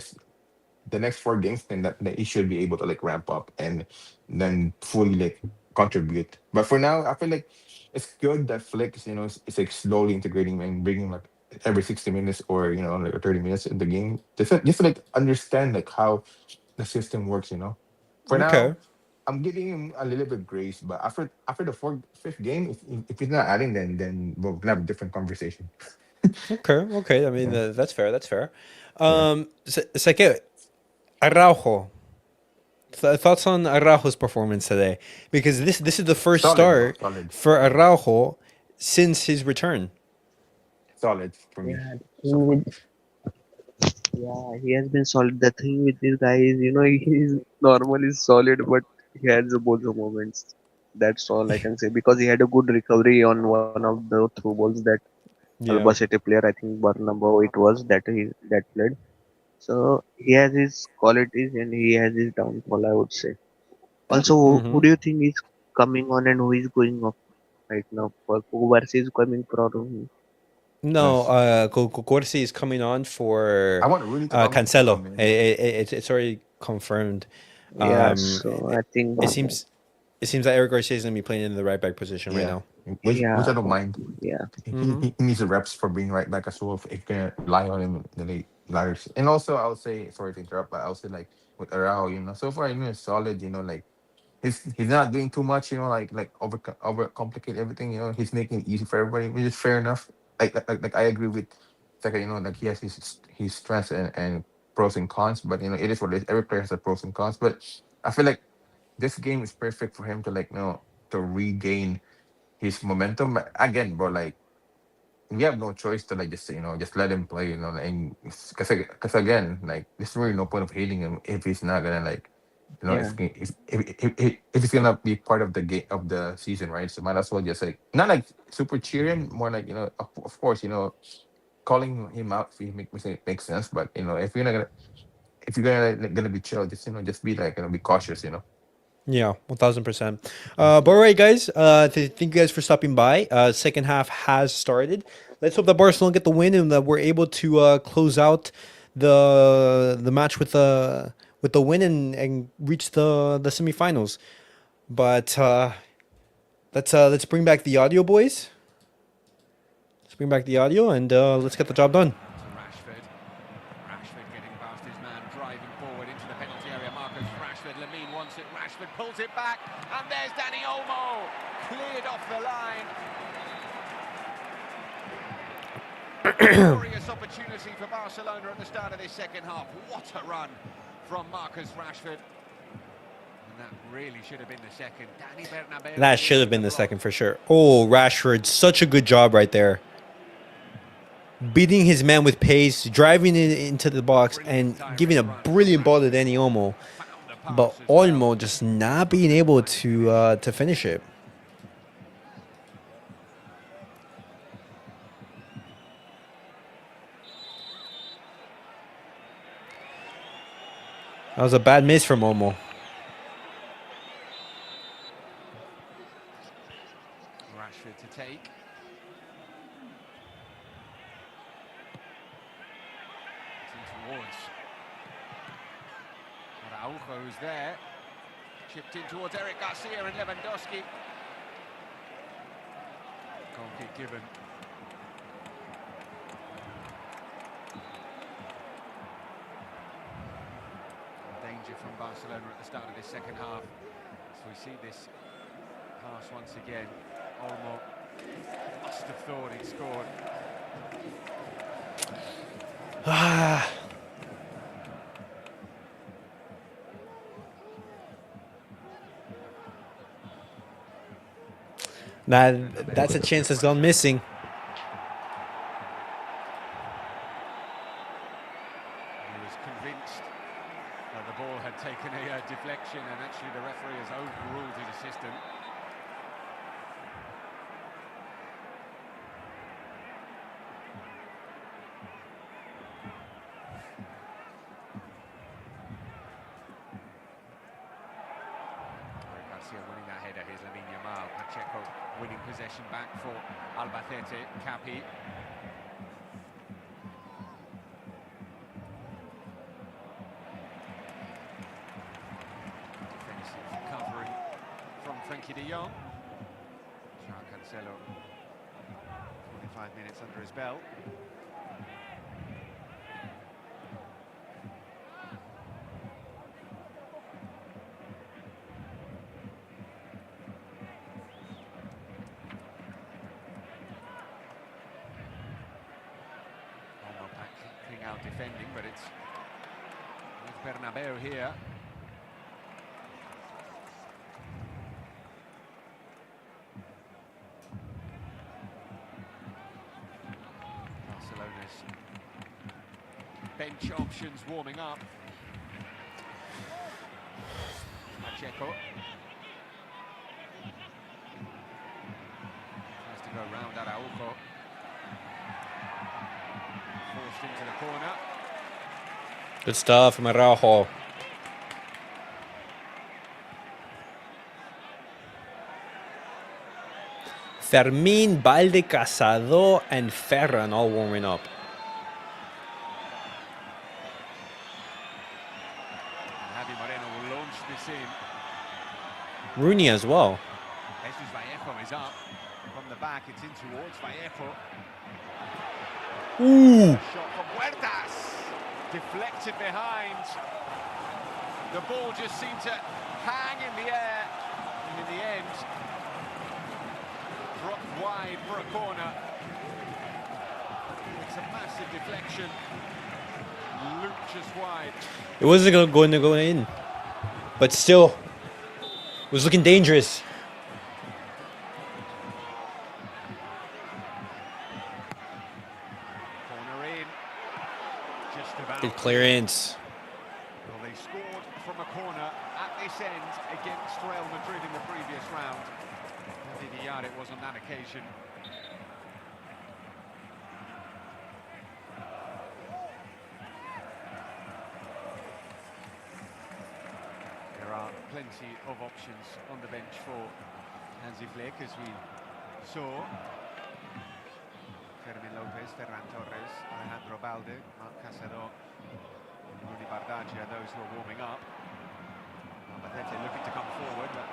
the next 4 games, then that he should be able to like ramp up and then fully like contribute. But for now, I feel like it's good that Flick is like slowly integrating and bringing like every 60 minutes or like 30 minutes in the game just to like understand like how the system works. For now, okay. I'm giving him a little bit grace, but after the fifth game, if he's not adding, then we'll have a different conversation. Okay. Okay. I mean, Yeah, that's fair. That's fair. yeah. Sake, Araujo. Thoughts on Araujo's performance today? Because this is the first Solid, bro. start Solid. for Araujo since his return. Solid for me Yeah, the so thing far. with yeah, he has been solid. The thing with this guy is, he's normally solid, but he has the bozo moments. That's all I can say because he had a good recovery on one of the through balls that Yeah. Albacete player, I think Bernabeu it was that played. So he has his qualities and he has his downfall, I would say. Also, who Mm-hmm. do you think is coming on and who is going off right now? For Barca is coming from. No, Yes. Corsi is coming on for I want Rooney to come Cancelo. in. It's already confirmed. Yeah, Um, so it, I think. it seems it seems that Eric Garcia is going to be playing in the right back position right Yeah, now. which Yeah, I don't mind. yeah, Mm-hmm. He needs the reps for being right back as well. If you can rely on him in the late ladders. And also, I'll say sorry to interrupt, but I'll say like with Arao, so far it's solid. Like he's not doing too much. Like over complicate everything. He's making it easy for everybody, which is fair enough. Like I agree with Saka. Like he has his strengths and pros and cons, but it is what it is. Every player has a pros and cons, but I feel like this game is perfect for him to like to regain his momentum. But again, bro, like we have no choice to like just let him play, and because again, like there's really no point of hating him if he's not gonna like yeah, if he's gonna be part of the game of the season, right? So might as well just like not like super cheer him, more like of course calling him out if he make mistake makes sense, but if you're gonna be chill, just just be like be cautious, Yeah, 1000%. But all right, guys. Thank you guys for stopping by. Second half has started. Let's hope that Barcelona get the win and that we're able to close out the match with the win and reach the semifinals. But let's bring back the audio, boys. Let's bring back the audio and let's get the job done. To Rashford. Rashford getting past his man, driving forward into the penalty area. Marcus Rashford, Lamine wants it. Rashford pulls it back, and there's Danny Olmo, cleared off the line. Glorious opportunity for Barcelona at the start of this second half. What a run from Marcus Rashford. And that really should have been the second. Danny Bernabeu That should have in the been the block. second for sure. Oh, Rashford, such a good job right there. beating his man with pace, driving it into the box, and giving a brilliant ball to Danny Olmo. Found the pass But as well. Olmo just not being able to finish it. That was a bad miss from Olmo. Rashford to take. It's in towards. Araujo's there. Chipped in towards Eric Garcia and Lewandowski. Goal kick given. Danger from Barcelona at the start of this second half. So we see this pass once again. Olmo must have thought he'd scored. That's a chance that's gone missing. He was convinced that the ball had taken a deflection, and actually the referee has overruled his assistant. Garcia winning that header. Here's Lamine Yamal. Pacheco winning possession back for Albacete. Capi. Defensive covering from Frenkie de Jong. Cancelo, 45 minutes under his belt. Out defending, but it's Bernabeu here. Barcelona's bench options warming up. Pacheco tries to go round Araujo. Forced into the corner. Good stuff from Araujo. Fermin, Balde, Casado, and Ferran all warming up. Javi Moreno will launch this in. Rooney as well. Jesus Vallejo is up from the back. It's in towards Vallejo. Ooh. Shot from Huertas, deflected behind. The ball just seemed to hang in the air, and in the end, dropped wide for a corner. It's a massive deflection. Looped just wide. It wasn't going to go in, but still, it was looking dangerous. Good clearance. Well, they scored from a corner at this end against Real Madrid in the previous round. The yard it was on that occasion. There are plenty of options on the bench for Hansi Flick, as we saw. Fermin Lopez, Ferran Torres, Alejandro Balde, Marc Casado, Rudy Bardaggi are those who are warming up. Albacete looking to come forward, but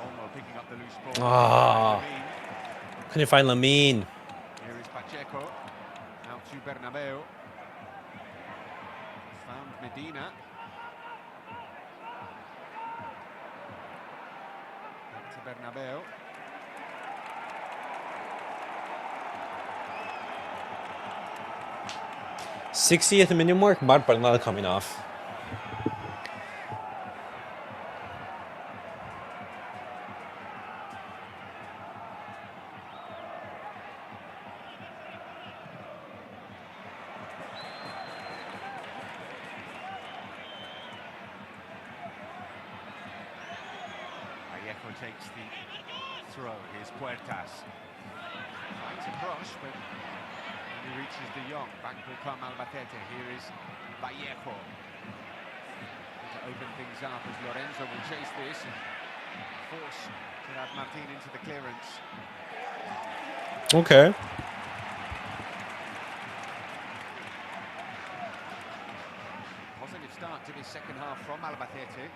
Olmo picking up the loose ball. Ah, couldn't find Lamine. Here is Pacheco, out to Bernabeu. Found Medina. Back to Bernabeu. 60th minute mark, Marc Bernal coming off. Vallejo takes the throw. Here's Puertas. Fights across, but when he reaches De Jong, back will come Albacete. Here is Vallejo. To open things up as Lorenzo will chase this and force Gerard Martin into the clearance. Okay. Positive start to this second half from Albacete,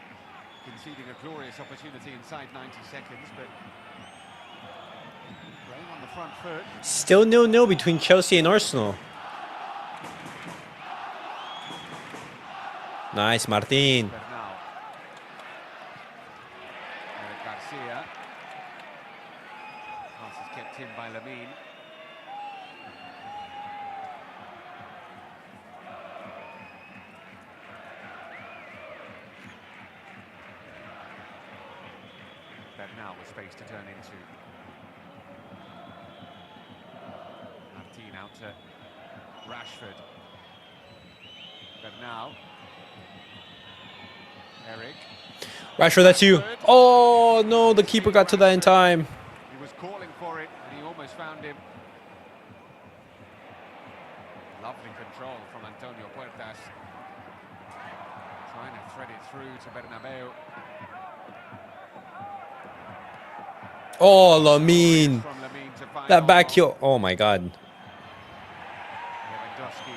conceding a glorious opportunity inside 90 seconds, but playing on the front foot. Still 0-0 between Chelsea and Arsenal. Nice, Martin. Bernal. Garcia. Pass is kept in by Lamine. Bernal with space to turn into. Martin out to Rashford. Bernal. Eric. Rashford, that's you. Oh, no, the keeper got to that in time. He was calling for it, and he almost found him. Lovely control from Antonio Puertas. Trying to thread it through to Bernabeu. Oh, Lamine. From Lamine to find That back Olmo. heel. Oh, my God. Lewandowski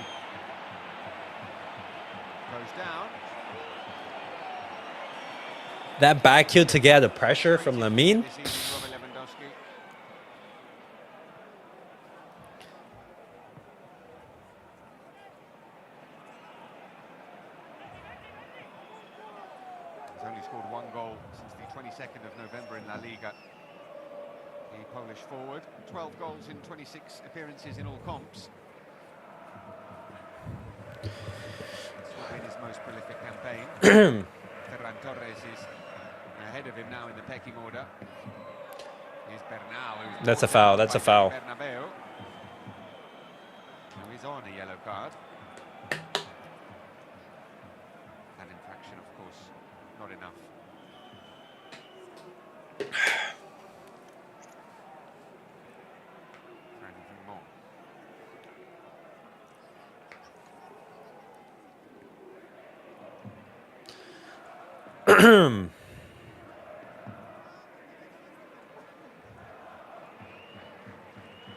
goes down. That back heel to get the pressure from Lamine. This evening, Robert Lewandowski. He's only scored one goal since the 22nd of November in La Liga. The Polish forward, 12 goals in 26 appearances in all comps. It's not been his most prolific campaign. Ferran Torres is ahead of him now in the pecking order. Here's Bernal. who's That's a brought foul, down that's by a foul. Bernabeu, who is on a yellow card. An infraction, of course, not enough. For anything more.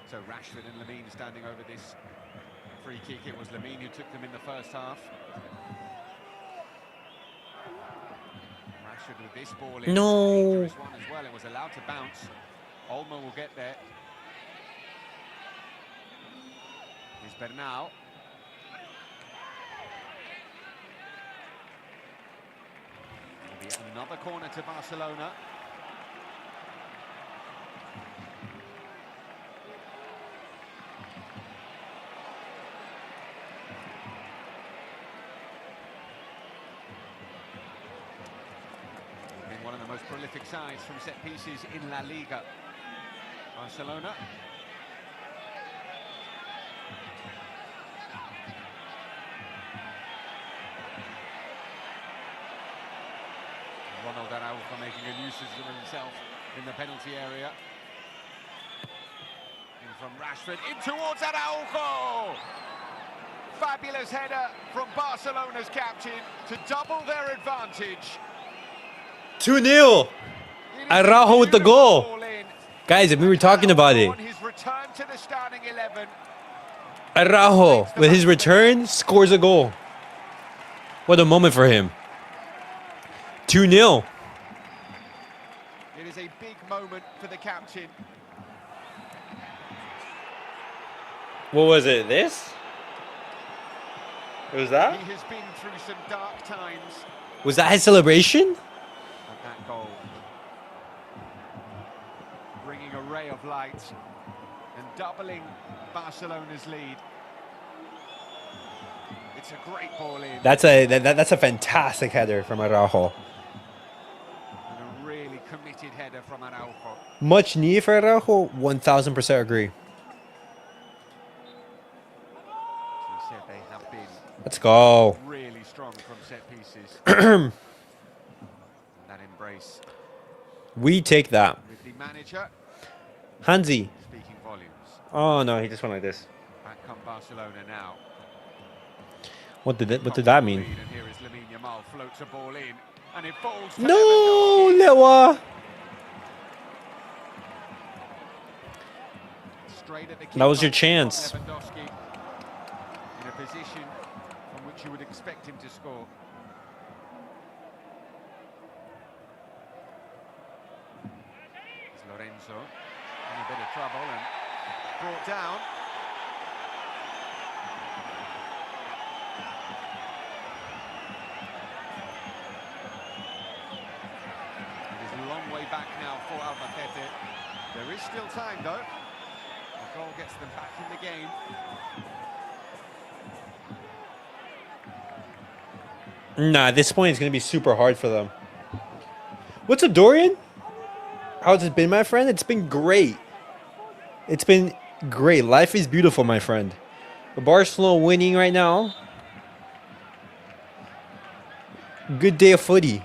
So Rashford and Lamine standing over this free kick. It was Lamine who took them in the first half. Rashford with this ball in. No. Dangerous one as well. It was allowed to bounce. Olmo will get there. Here's Bernal. Maybe another corner to Barcelona. Been one of the most prolific sides from set pieces in La Liga. Barcelona. Ronald Araujo making a nuisance of himself in the penalty area. In from Rashford, in towards Araujo! Fabulous header from Barcelona's captain to double their advantage. 2-0. Araujo with the goal. Guys, we were talking about it. On his return to the starting 11. Araujo, with his return, scores a goal. What a moment for him. 2-0. It is a big moment for the captain. What was it? This? It was that? He has been through some dark times. Was that his celebration? But that goal, bringing a ray of light and doubling Barcelona's lead. It's a great ball in. That's a fantastic header from Araujo. And a really committed header from Araujo. Much need for Araujo. 1000% agree. As we said, they have been Let's go. really strong from set pieces. And that embrace We take that. With the manager Hansi. speaking volumes. Oh no, he just went like this. Back come Barcelona now. What did that mean? Lead, and here is Lamine Yamal, floats a ball in, and it falls to No, Lewandowski. Lewa. Straight at the That was keeper, your chance. Lewandowski in a position from which you would expect him to score. It's Lorenzo in a bit of trouble and brought down. It is a long way back now for Albacete. There is still time though. The goal gets them back in the game. Nah, at this point it's gonna be super hard for them. What's up, Dorian? How's it been, my friend? It's been great. It's been great. Life is beautiful, my friend. Barcelona winning right now. Good day of footy.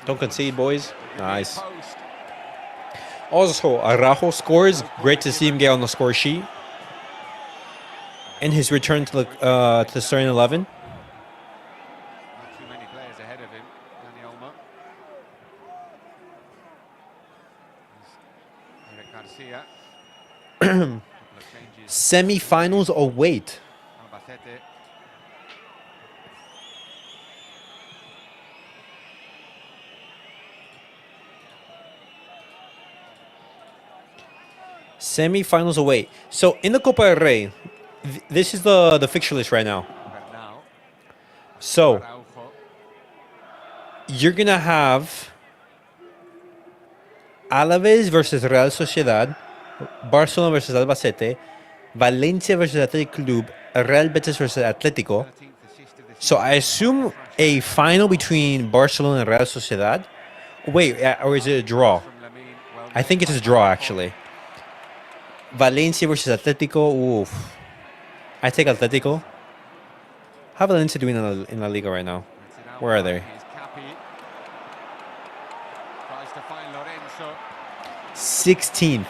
Don't concede, boys. Nice. Post. Also, Araujo scores. Great to see him get on the score sheet. And his return to the starting 11. Not too many players ahead of him. Dani Olmo. Eric Garcia. Couple of changes. Semi-finals await. Albacete. Semi-finals await. So in the Copa del Rey, this is the fixture list right now. Bernal. So Araujo. you're gonna have Alaves versus Real Sociedad, Barcelona versus Albacete, Valencia versus Athletic Club, Real Betis versus Atletico. 13th assist of the So season. I assume a final between Barcelona and Real Sociedad. Wait, or is it a draw? From Lamine, well I think it's a draw actually. Valencia versus Atletico. Oof. I take Atletico. How Valencia doing in La Liga right now? It's an Where are outball. they? Here's Capi. Tries to find Lorenzo. 16th.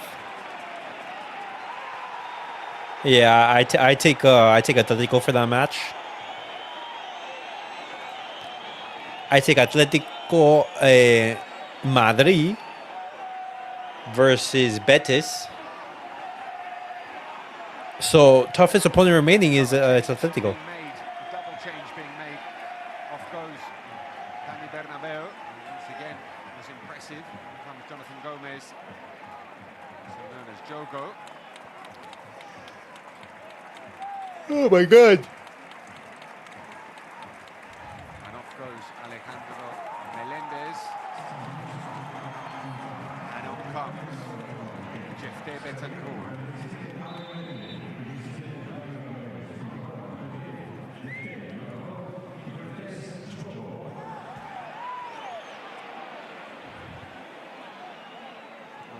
Yeah, I take Atletico for that match. I take Atletico Madrid versus Betis. So toughest opponent remaining is it's Atletico. Being made, a double change being made. Off goes Dani Bernabeu. Once again, was impressive. Here comes Jonathan Gomez, also known as Jogo. Oh my god. And off goes Alejandro Melendez. And on comes Jeff Betancourt.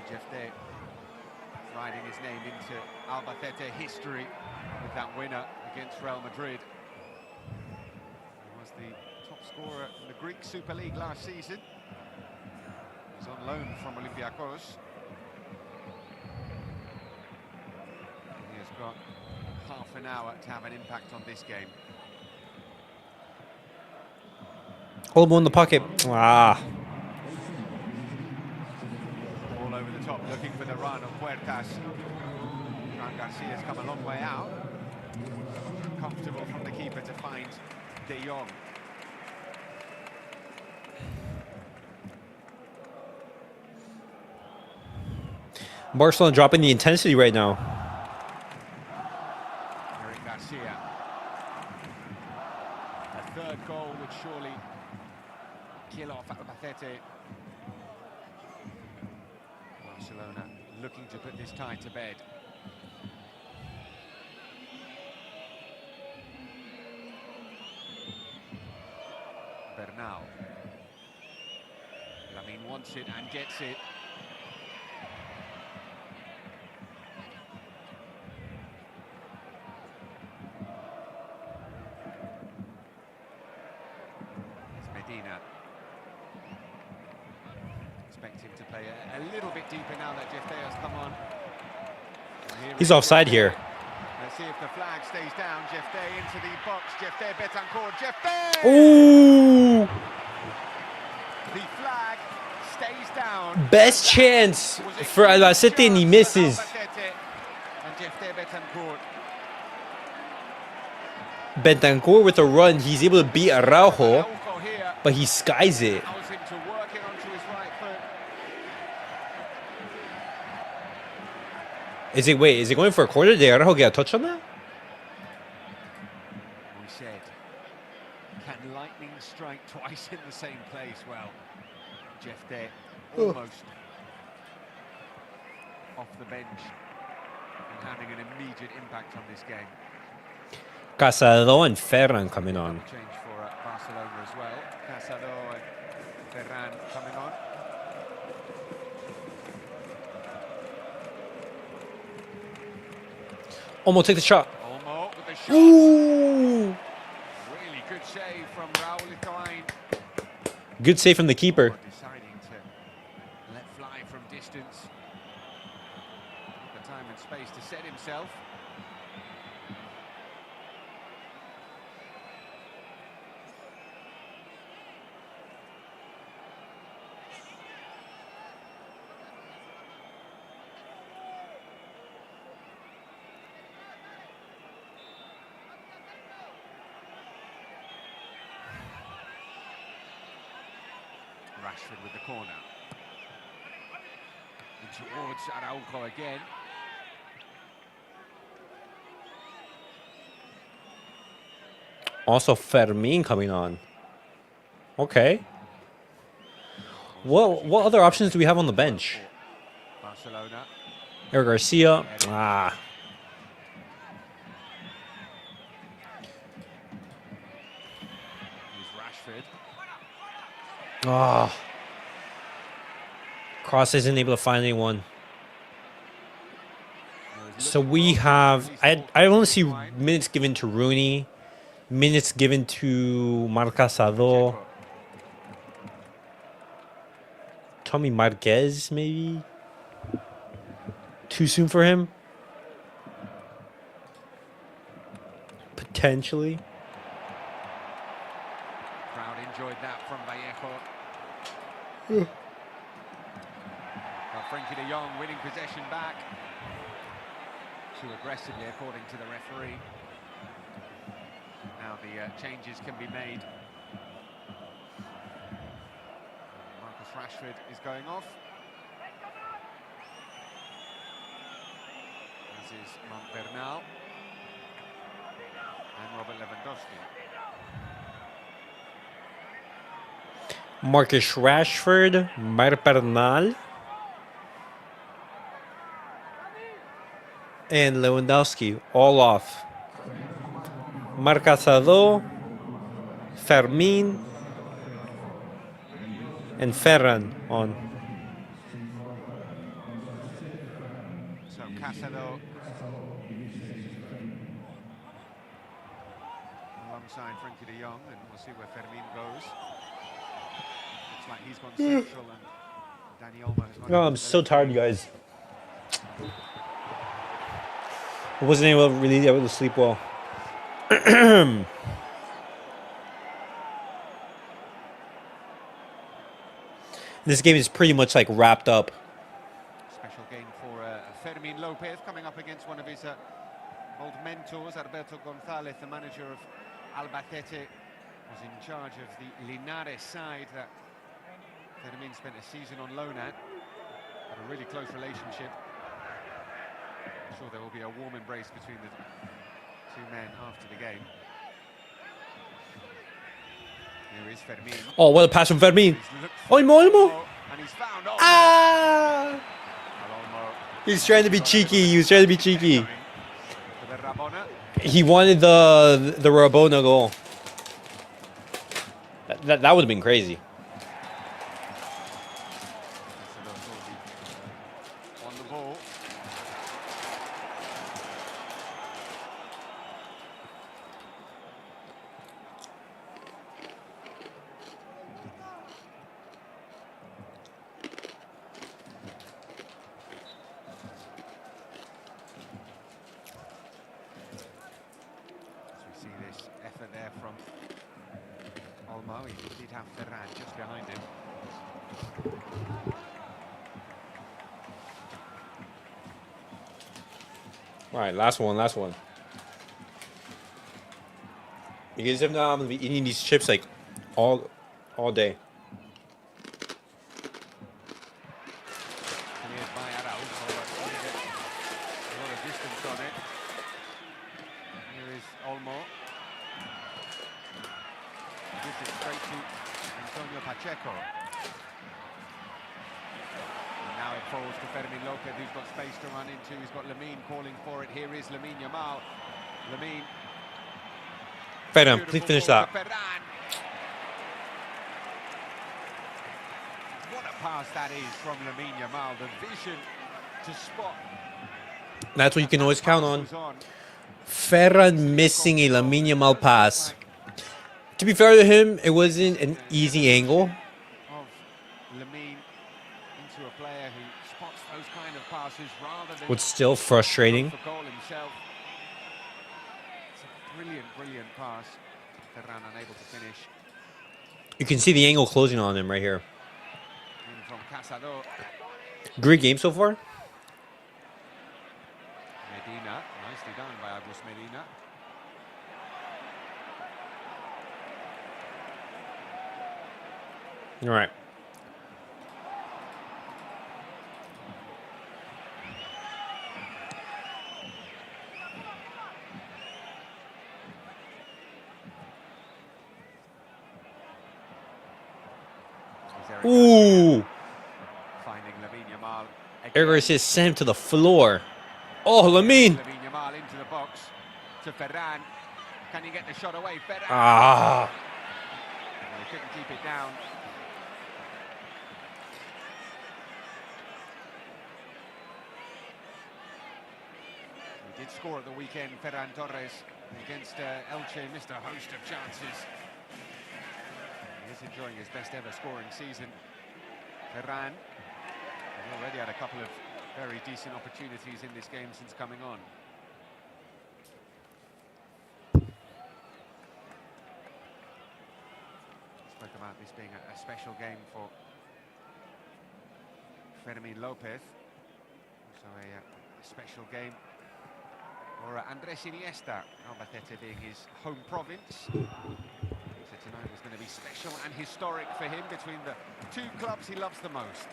Jeff Day writing his name into Albacete history with that winner against Real Madrid. He was the top scorer in the Greek Super League last season. He's on loan from Olympiacos. He has got half an hour to have an impact on this game. Olmo in the pocket. Ah. All over the top, looking for the run of Puertas. Fran Garcia's come a long way out. Comfortable from the keeper to find De Jong. Barcelona dropping the intensity right now. Eric Garcia. A third goal would surely kill off Albacete. Barcelona looking to put this tie to bed. Bernal. Lamine wants it and gets it. It's Medina. expect him to play a little bit deeper now that Jeff has come on. He's offside here. Let's see if the flag stays down. Jeff into the box. Jeff Betancourt. Jeff Ooh! The flag stays down. Best chance for Albacete and he misses. And Jeff Betancourt. Betancourt with a run, he's able to beat Araujo, but he skies it. Allows him to work it onto his right foot. Is it going for a corner? Did Araujo get a touch on that? We said, can lightning strike twice in the same place? Well, Jeff almost off the bench and having an immediate impact on this game. Casado and Ferran coming on. Change for Barcelona as well. Casado and Ferran coming on. Olmo, take the shot. Olmo with the shot. Ooh! Really good save from Raul Itoain. Good save from the keeper. Deciding to let fly from distance. The time and space to set himself. Rashford with the corner. And towards Araujo again. Also Fermin coming on. Okay. What other options do we have on the bench? Barcelona. Eric Garcia. Ah. Here's Rashford. Ah. Cross isn't able to find anyone. So we have... I only see minutes given to Rooney. Minutes given to Marcasado. Tommy Marquez, maybe? Too soon for him? Potentially. Crowd enjoyed that from Vallejo. Well, Frenkie de Jong winning possession back. Too aggressively, according to the referee. Now the changes can be made. Marcus Rashford is going off. This is Montbernal and Robert Lewandowski. Marcus Rashford, Montbernal, and Lewandowski, all off. Marcasado, Fermin, and Ferran on. So Casado alongside Frenkie de Jong, and we'll see where Fermin goes. Looks like he's gone central, and Dani Olmo has gone. Oh, I'm so tired, you guys. I wasn't really able to sleep well. This game is pretty much like wrapped up. Special game for Fermin Lopez coming up against one of his old mentors, Alberto Gonzalez, the manager of Albacete, was in charge of the Linares side that Fermin spent a season on loan at. Had a really close relationship. I'm sure there will be a warm embrace between the two men after the game. Here is Fermin. Oh, what a pass from Fermin. Olmo. And he's found Olmo. Ah! And Olmo. He's trying to be cheeky. He was trying to be cheeky. For the Rabona. He wanted the Rabona goal. That would have been crazy. On the ball. though. He did have Ferran just behind him. All right, last one. You guys have now, I'm gonna be eating these chips like all day. Cleared by Araujo, but with it, a lot of distance on it. Here is Olmo. Gives it straight to Antonio Pacheco. And now it falls to Fermín López, who's got space to run into. He's got Lamine calling for it. Here is Lamine Yamal. Lamine. Ferran, please finish that. Ferran. What a pass that is from Lamine Yamal. The vision to spot. That's what you can always count on. Ferran missing a Lamine Yamal pass. To be fair to him, it wasn't an easy angle. Of Lamine into a player who spots those kind of passes rather than What's still frustrating. for goal himself. It's a brilliant pass. Ferran unable to finish. You can see the angle closing on him right here. In from Casado. Great game so far. Medina, nicely done by Agus Medina. All right. Ooh. Finding Lamine Yamal. Eric just sent him to the floor. Oh, Lamine. Lamine Yamal into the box to Ferran. Can he get the shot away? Ferran. Ah. He couldn't keep it down. He did score at the weekend, Ferran Torres, against Elche, missed a host of chances. He is enjoying his best ever scoring season. Ferran has already had a couple of very decent opportunities in this game since coming on. Spoke about this being a special game for Fermín López. Also a special game for Andrés Iniesta, Albacete being his home province. So tonight was going to be special and historic for him between the two clubs he loves the most.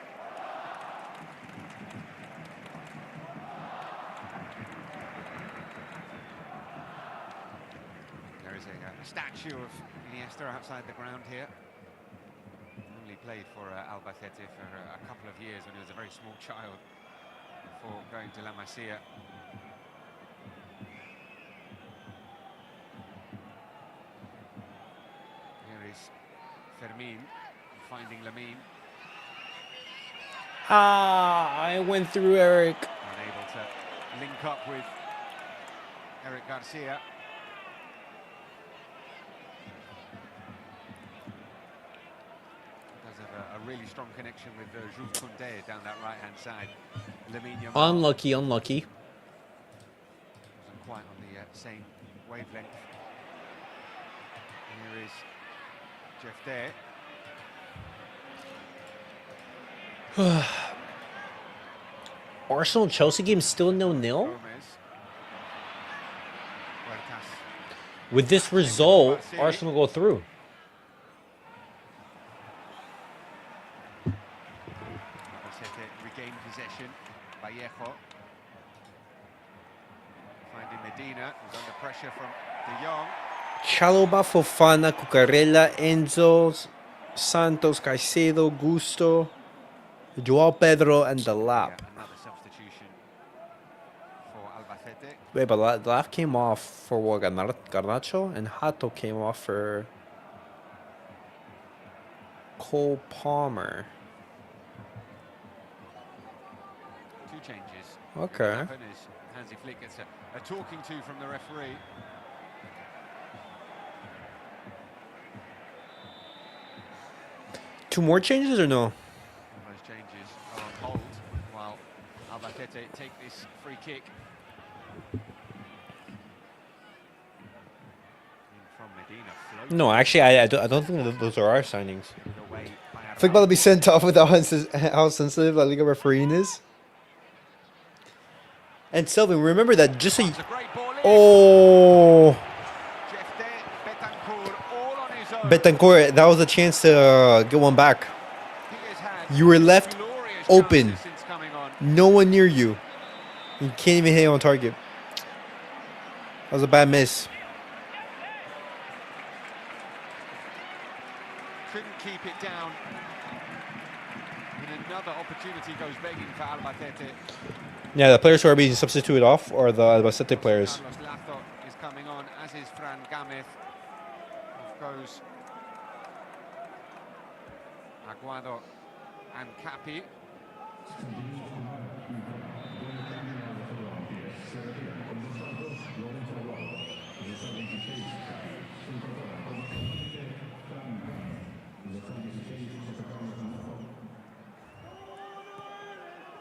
There is a statue of Iniesta outside the ground here. Only played for Albacete for a couple of years when he was a very small child before going to La Masia. Here is Fermín finding Lamine. Ah, I went through Eric. Unable to link up with Eric Garcia. Does have a really strong connection with Jules Koundé down that right-hand side. Lamine Yamal Unlucky. wasn't quite on the same wavelength. Here is Jeff Day. Arsenal Chelsea game still 0-0. Gomez. Huertas. With this result, Arsenal go through. Albacete regained possession. Vallejo. Finding Medina, who's under pressure from De Jong. Chalobah, Fofana, Cucurella, Enzo, Santos, Caicedo, Gusto, Joao Pedro, and Delap. Yeah, another substitution for Albacete. Wait, but Delap came off for what? Garnacho? And Hato came off for Cole Palmer. Two changes. Okay. What happened is Hansi Flick gets a talking to from the referee. Two more changes or no? All those changes are on hold while Albacete take this free kick. In from Medina floating No, actually, I don't think that those are our signings. away by I think about to be Araujo. sent off with how sensitive La Liga refereeing is. And Sylvan, remember that just so you... It's a great ball in. Oh, Jeff Day, Betancourt all on his own. Betancourt, that was a chance to get one back. He has had You were left glorious open. chances since coming on. No one near you. You can't even hit on target. That was a bad miss. Couldn't keep it down. And another opportunity goes begging for Albacete. Yeah, the players who are being substituted off are the Albacete players. Carlos Lazo is coming on, as is Fran Gamez. Off goes Aguado and Capi.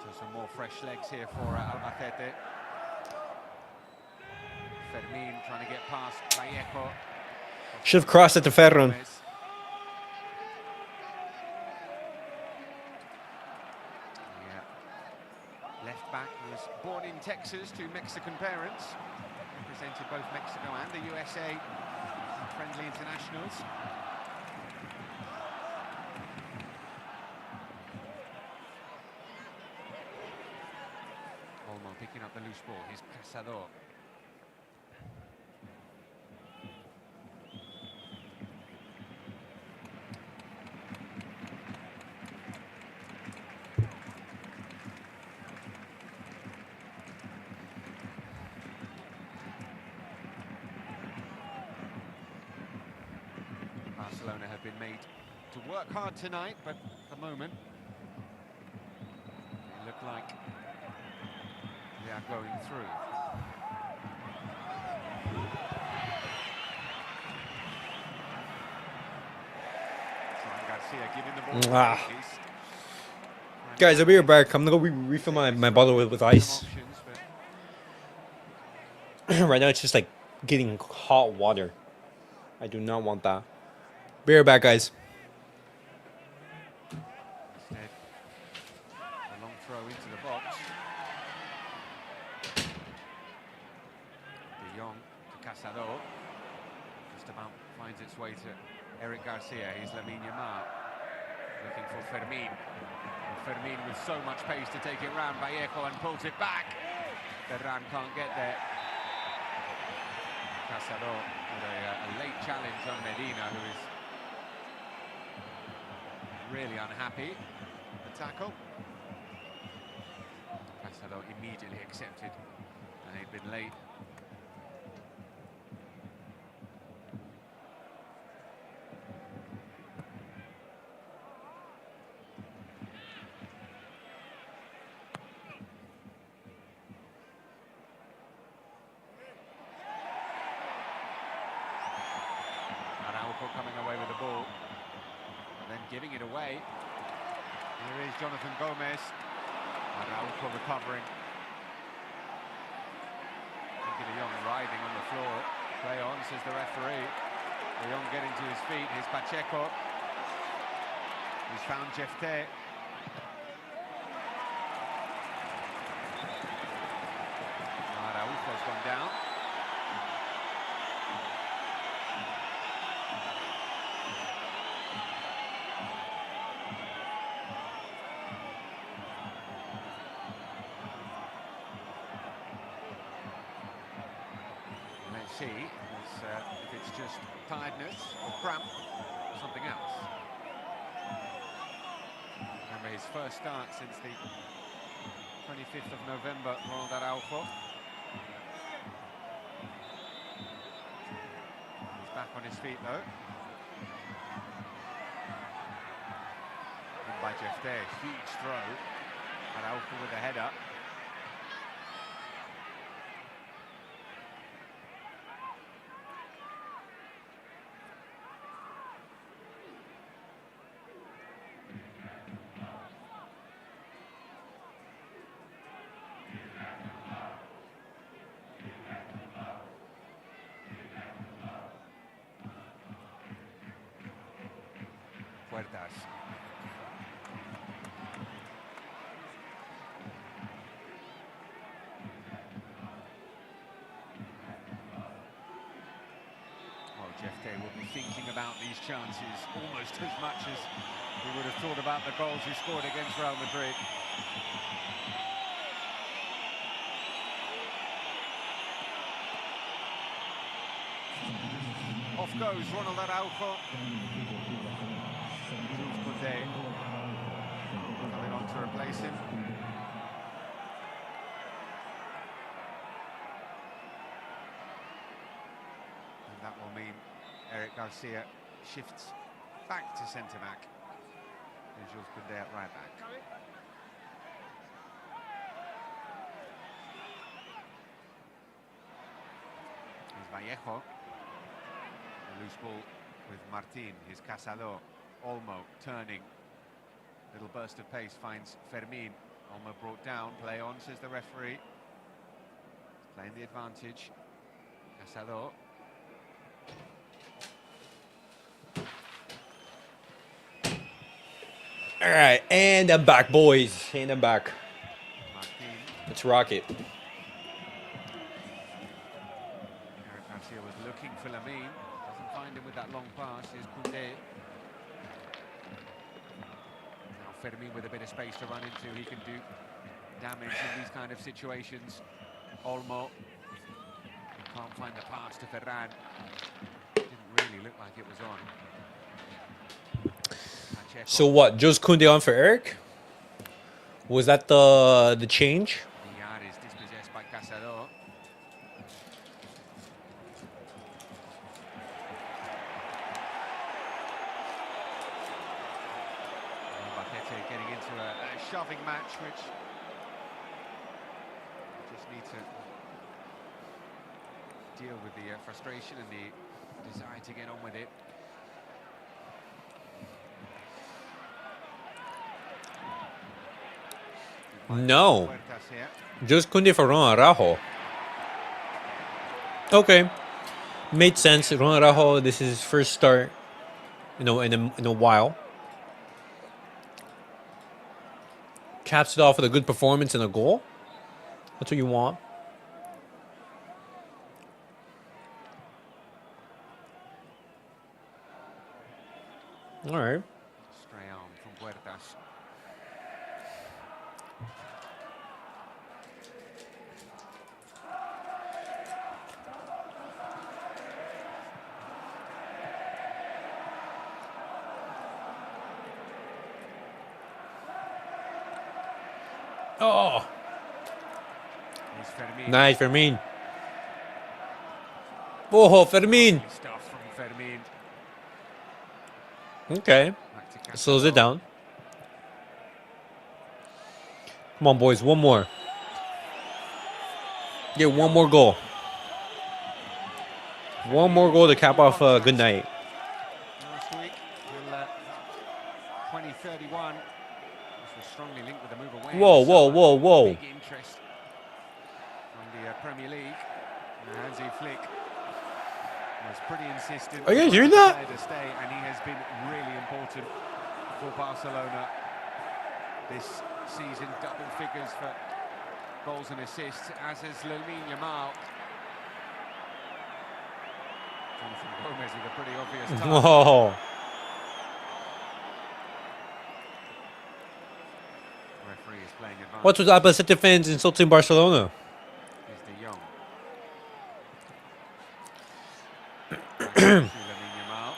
So some more fresh legs here for Albacete. Fermin trying to get past Vallejo. Should have crossed it to Ferron. Gomez. Yeah. Left back was born in Texas to Mexican parents. Represented both Mexico and the USA in friendly internationals. Olmo picking up the loose ball. Here's Casado. Barcelona have been made to work hard tonight, but at the moment they look like they are going through. Fran Garcia giving the ball Ah. away. He's Guys, I'll be right back. I'm gonna go refill my bottle with ice. some options, but Right now, it's just like getting hot water. I do not want that. Be right back, guys. instead a long throw into the box. De Jong to Casado. Just about finds its way to Eric Garcia. He's Lamine Yamal. Looking for Fermin. And Fermin with so much pace to take it round Vallejo and pulls it back. Ferran can't get there. Casado with a late challenge on Medina, who is really unhappy. The tackle. Casado immediately accepted, and he'd been late. Araujo coming away with the ball, and then giving it away. Here is Jonathan Gomez. Araujo recovering. Frenkie de Jong writhing on the floor. Play on, says the referee. De Jong getting to his feet. Here's Pacheco. He's found Jefte. Araujo's gone down. Let's see if it's just tiredness or cramp or something else. Remember his first start since the 25th of November, Ronald Araujo. He's back on his feet though. And by Jefte, huge throw. Araujo with a header. Puertas. Well, Jeff Day will be thinking about these chances almost as much as he would have thought about the goals he scored against Real Madrid. Off goes Ronald Araujo. Jules Koundé coming on to replace him. And that will mean Eric Garcia shifts back to centre-back. And Jules Koundé at right-back. Here's Vallejo. A loose ball with Martin. Here's Casado. Olmo turning. Little burst of pace finds Fermin. Olmo brought down. Play on, says the referee. Playing the advantage. Casado. All right, and I'm back, boys. And I'm back. Martin. Let's rock it. Eric Garcia was looking for Lamine. Doesn't find him with that long pass. Here's Koundé. Now Fermin with a bit of space to run into. He can do damage in these kind of situations. Olmo can't find the pass to Ferran. Didn't really look like it was on. Pacheco. So what? Jules Koundé on for Eric? Was that the change? Villar is dispossessed by Casado. Albacete getting into a shoving match, which just need to deal with the frustration and the desire to get on with it. No. Puertas here. Just Koundé for Ron Araujo. Okay. Made sense. Ron Araujo, this is his first start, in a while. Caps it off with a good performance and a goal. That's what you want. All right. Stray arm from Puertas. Oh, Here's Fermin. nice, Fermin. Oh, Fermin. Lovely stuff from Fermin. Okay. Back to Slows it Casado. down. Come on, boys. One more. Get one more goal. One more goal to cap off a good night. Last week, till 2031. This was strongly linked with the move away. in Whoa, the whoa, summer. whoa, whoa. Big interest from the Premier League. And Hansi Flick was pretty insistent. Are you guys He hearing wanted that? the player to stay, and he has been really important for Barcelona this season. Double figures for goals and assists, as is Lamine Yamal. Jonathan Gomez with a pretty obvious touch. Whoa. Referee is playing advantage. What's with Albacete fans insulting Barcelona? Here's De Jong. Back to Lamine Yamal.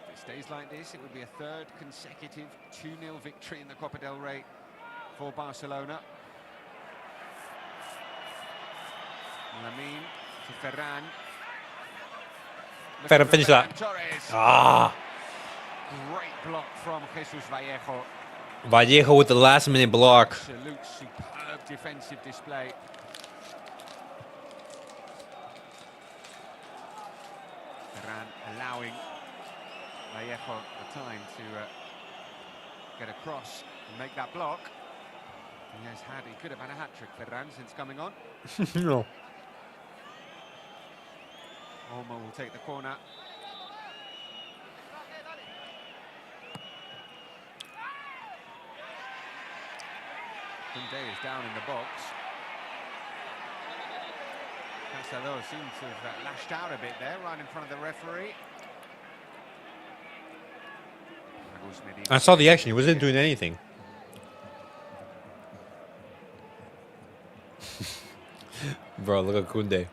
If it stays like this, it would be a third consecutive 2-0 victory in the Copa del Rey for Barcelona. Lamine to Ferran. Looking Ferran, for finish that. Torres. Ah. Great block from Jesus Vallejo. Vallejo with the last minute block. Absolute superb defensive display. Ferran allowing Vallejo the time to get across and make that block. He could have had a hat-trick, Ferran, since coming on. No. Olmo will take the corner. Kunde is down in the box. Cancelo seems to have lashed out a bit there, right in front of the referee. I saw the action. He wasn't doing anything. Bro, look at Kunde.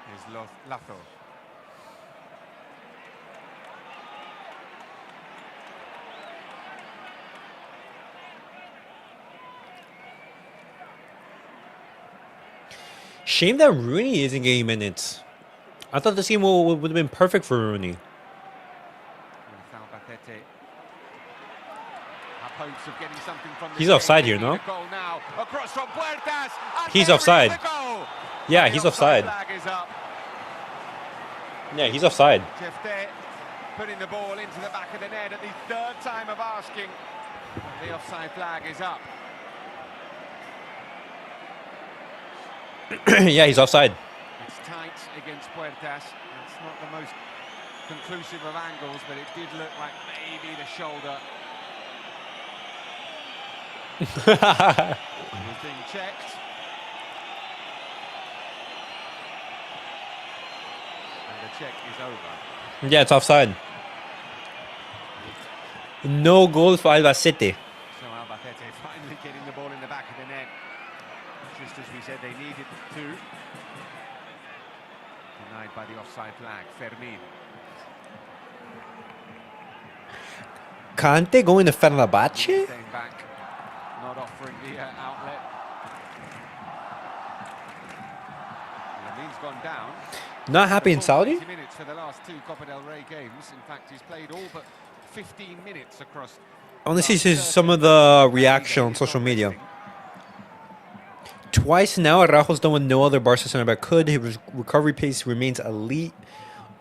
Here's Lazo. Shame that Rooney isn't getting minutes. I thought this game would have been perfect for Rooney. Albacete have hopes of getting something from this He's game. offside They here, need no? a goal now. Across from Puertas, and He's there is offside. the goal. Yeah, The he's offside. flag is up. Yeah, he's offside. Jefte putting the ball into the back of the net at the third time of asking. The offside flag is up. Yeah, he's offside. It's tight against Puertas. It's not the most conclusive of angles, but it did look like maybe the shoulder was being checked. And the check is over. Yeah, it's offside. No goal for Albacete. So Albacete finally getting the ball in the back of the net, just as we said they needed to. Denied by the offside flag, Fermin. Kante going to Fenerbahce? Staying back, not offering the outlet. Lamine's gone down. Not happy in Full Saudi? 90 minutes for the last two Copa del Rey games. In fact, he's played all but 15 minutes across. I want to see some of the reaction on social media. Twice now, Araujo's done what no other Barca center back could. His recovery pace remains elite.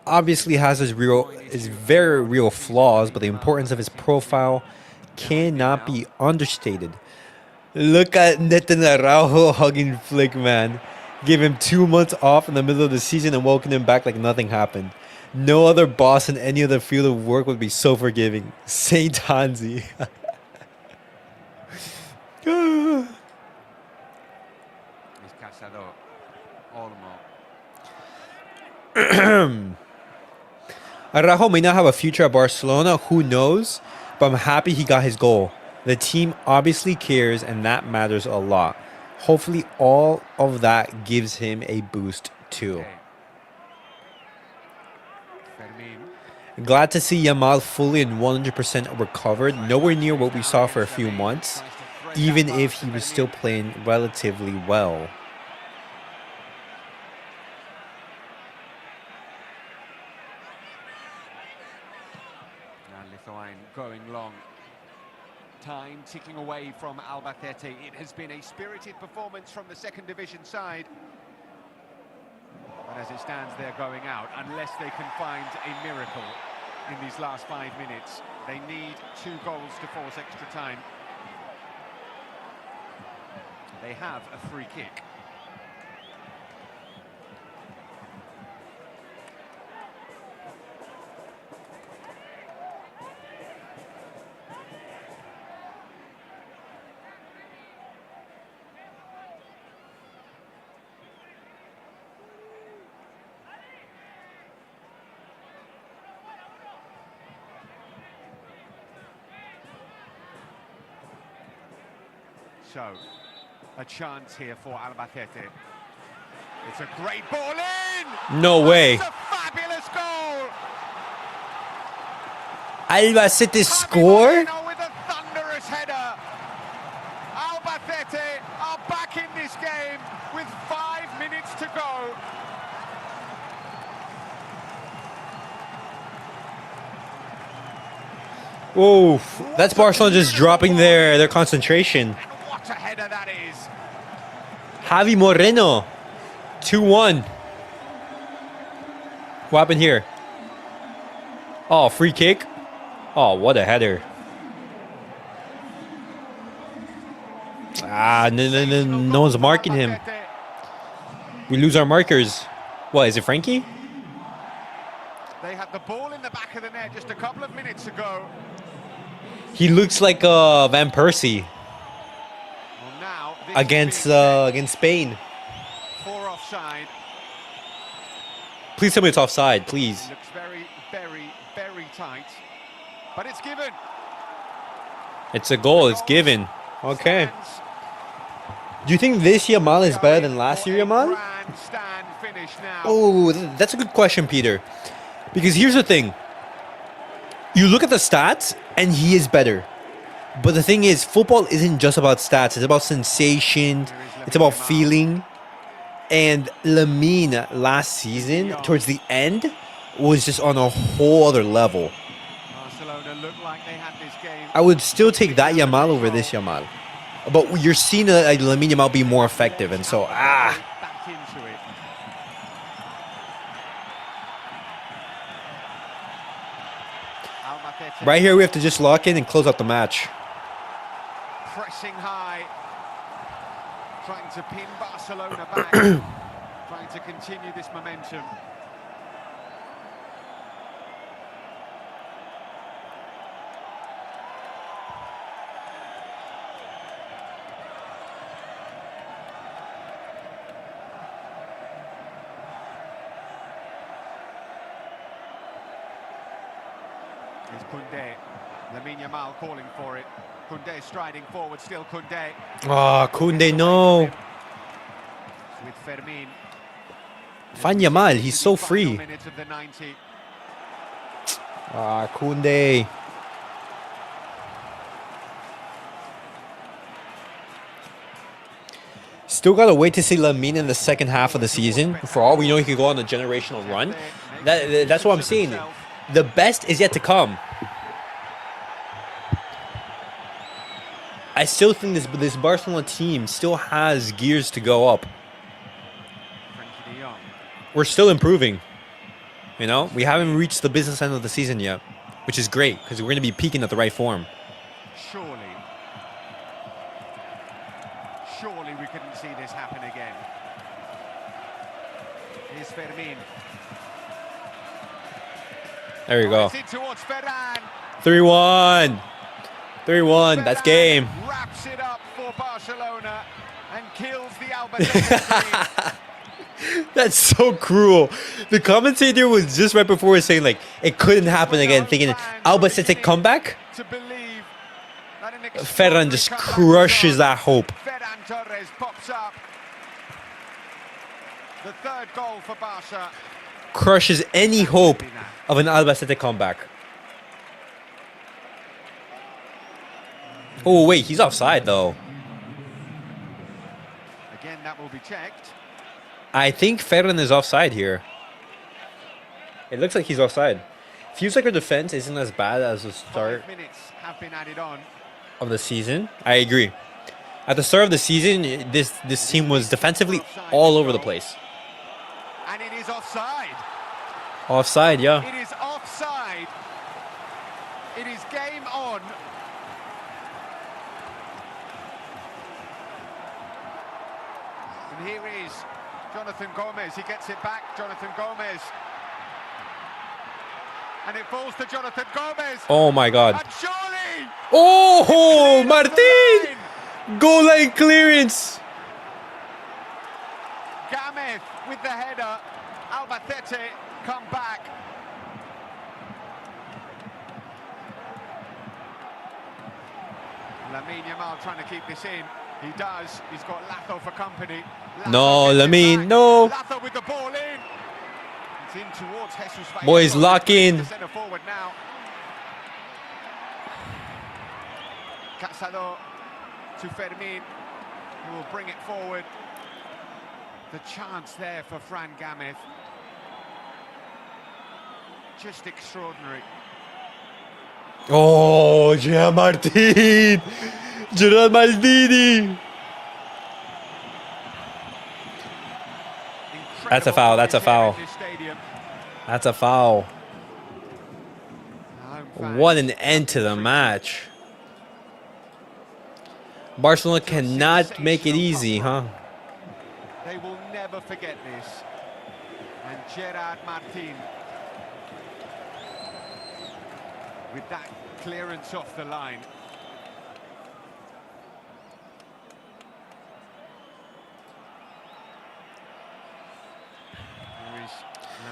Obviously has his very real flaws, but the importance of his profile cannot be understated. Look at Nathan Araujo hugging Flick, man. Give him 2 months off in the middle of the season and welcome him back like nothing happened. No other boss in any other field of work would be so forgiving. Saint Hansi. He's Casado. Olmo. Araujo may not have a future at Barcelona, who knows? But I'm happy he got his goal. The team obviously cares, and that matters a lot. Hopefully, all of that gives him a boost too. Okay. Fermin. Glad to see Yamal fully and 100% recovered. Nowhere near what we saw for a few months, even if he was still playing relatively well. Now Lithuania going long. Time ticking away from Albacete. It has been a spirited performance from the second division side. But as it stands, they're going out, unless they can find a miracle in these last 5 minutes. They need 2 goals to force extra time. They have a free kick. So, a chance here for Albacete. It's a great ball in! No way. It's a fabulous goal! Albacete score? Moreno with a thunderous header. Albacete are back in this game with 5 minutes to go. Oh, that's Barcelona just dropping their concentration. And what a header that is! Javi Moreno, 2-1. What happened here? Oh, free kick. Oh, what a header. Ah, no one's marking him. We lose our markers. What, is it Frenkie? They had the ball in the back of the net just a couple of minutes ago. He looks like Van Persie Well, now this against Spain. 4 offside. Please tell me it's offside, please. Looks very, very, very tight. But it's given. It's a goal. It's given. Okay. Do you think this Yamal is better than last year Yamal? Oh, that's a good question, Peter. Because here's the thing. You look at the stats, and he is better. But the thing is, football isn't just about stats. It's about sensation. It's about feeling. And Lamine last season, towards the end, was just on a whole other level. Barcelona looked like they had this game. I would still take that Yamal over this Yamal. But you're seeing Lamine Yamal be more effective. And so, Back into it. Albacete right here we have to just lock in and close out the match. pressing high, trying to pin Barcelona back, trying to continue this momentum. Here's Koundé. Lamine Yamal calling for it. Koundé striding forward, still Koundé. Oh, Koundé, no. With Fermin. Find Yamal, he's so free. Minutes of the 90. Ah, Koundé. Still gotta wait to see Lamine in the second half of the season. For all we know, he could go on a generational run. That's what I'm saying. The best is yet to come. I still think this Barcelona team still has gears to go up. Frenkie de Jong. We're still improving. You know, we haven't reached the business end of the season yet, which is great because we're going to be peaking at the right form. Surely we couldn't see this happen again. Here's Fermin. There you go. It's in towards Ferran. 3-1. 3-1. That's game. Wraps it up for Barcelona and kills the Albacete. That's so cruel. The commentator was just right before saying like it couldn't happen again, thinking Albacete comeback. To believe that an Ferran just crushes that hope. Ferran Torres pops up. The third goal for Barca. Crushes any hope of an Albacete comeback. Oh wait, he's offside though. Again, that will be checked. I think Ferran is offside here. It looks like he's offside. Feels like our defense isn't as bad as the start 5 minutes have been added on. of the season. I agree. At the start of the season, this team was defensively all over the place. And it is offside. Offside, yeah. It is offside. It is game on. And here is Jonathan Gomez. He gets it back. Jonathan Gomez. And it falls to Jonathan Gomez. Oh my God. And surely. Oh, Martin! Goal line clearance. Gameth with the header. Albacete come back. Lamine Yamal trying to keep this in. He does. He's got Lazo for company. Lazo No, gets it Lamine, back. no. Lazo with the ball in. It's in towards Jesus Vallejo. Boys, lock in. The centre forward now. Casado to Fermin, who will bring it forward. The chance there for Fran Gameth. Just extraordinary. Oh, Gerard Martin. Gerard Maldini. That's a foul, that's a foul. Incredible atmosphere in this stadium. That's a foul. What an end to the match. Barcelona cannot make it easy, huh? They will never forget this. And Gerard Martin, with that clearance off the line. There is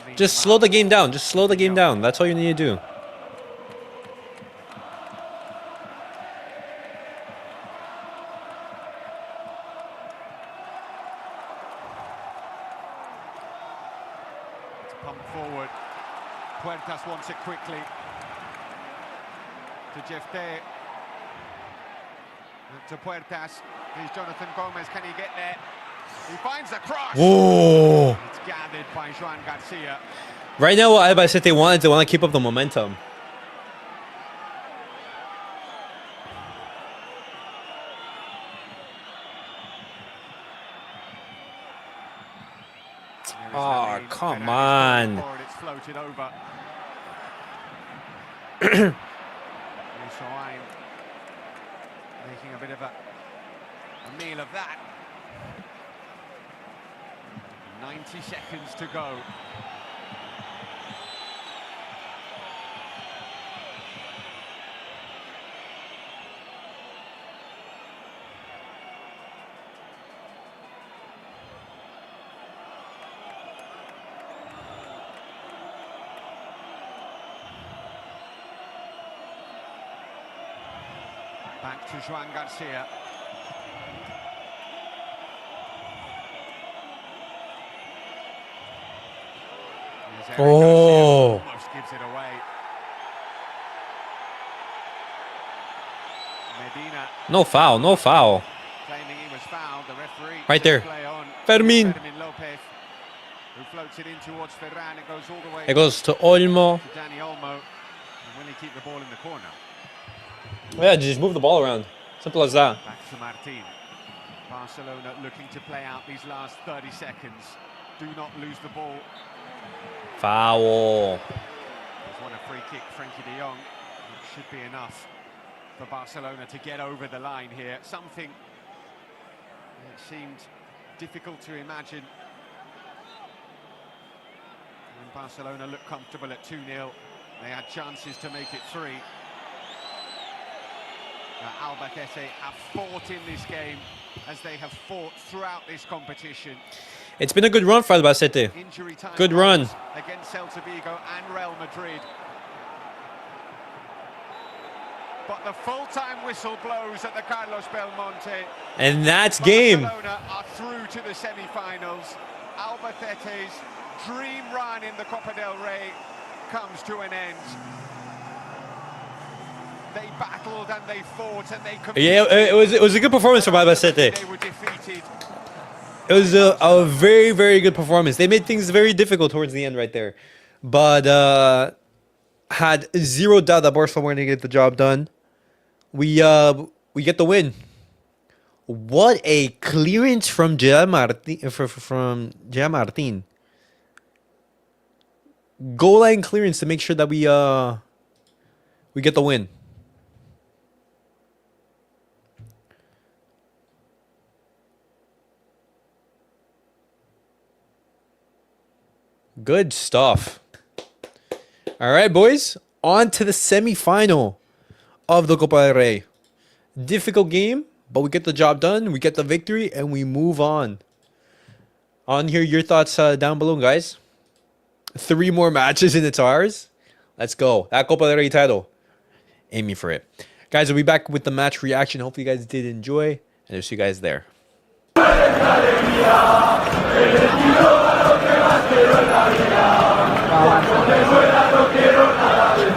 Lamine Just Yamal. slow the game down. Just slow the game down. That's all you need to do. Pump forward. Puertas wants it quickly. To Jeff Day. To Puertas. Here's Jonathan Gomez. Can he get there? He finds the cross. Oh! It's gathered by Joan Garcia. Right now, what Albacete want, they want to keep up the momentum. There is Oh, Lamine. come Ferrari's on. going forward, it's floated over. Here's Soain making a bit of a meal of that. 90 seconds to go. Back to Joan Garcia. There's Eric Oh. Garcia, almost gives it away. Medina No foul, no foul. claiming he was fouled. The referee Right says there. play on. Fermin. Fermin Lopez, who floats it in towards Ferran. It goes all the way It goes to Olmo. to Danny Olmo. And will he keep the ball in the corner? Yeah, just move the ball around. Simple as that. Back to Martin. Barcelona looking to play out these last 30 seconds. Do not lose the ball. Foul. There's one a free kick, Frenkie de Jong. It should be enough for Barcelona to get over the line here. Something that seemed difficult to imagine. When Barcelona looked comfortable at 2-0, they had chances to make it 3. Albacete have fought in this game as they have fought throughout this competition. It's been a good run for Albacete. Injury time Good run. against Celta Vigo and Real Madrid. But the full-time whistle blows at the Carlos Belmonte. And that's game. Barcelona are through to the semi-finals. Albacete's dream run in the Copa del Rey comes to an end. They battled and they fought and they competed. Yeah, it was a good performance from Albacete. They were defeated. It was a very, very good performance. They made things very difficult towards the end right there. But had zero doubt that Barcelona were going to get the job done. We get the win. What a clearance from Martin. Martin. Goal line clearance to make sure that we get the win. Good stuff. All right, boys. On to the semi-final of the Copa del Rey. Difficult game, but we get the job done. We get the victory, and we move on. On here, your thoughts down below, guys. 3 more matches and it's ours. Let's go. That Copa del Rey title. Aiming for it. Guys, we'll be back with the match reaction. Hopefully you guys did enjoy, and I'll see you guys there. No quiero nada de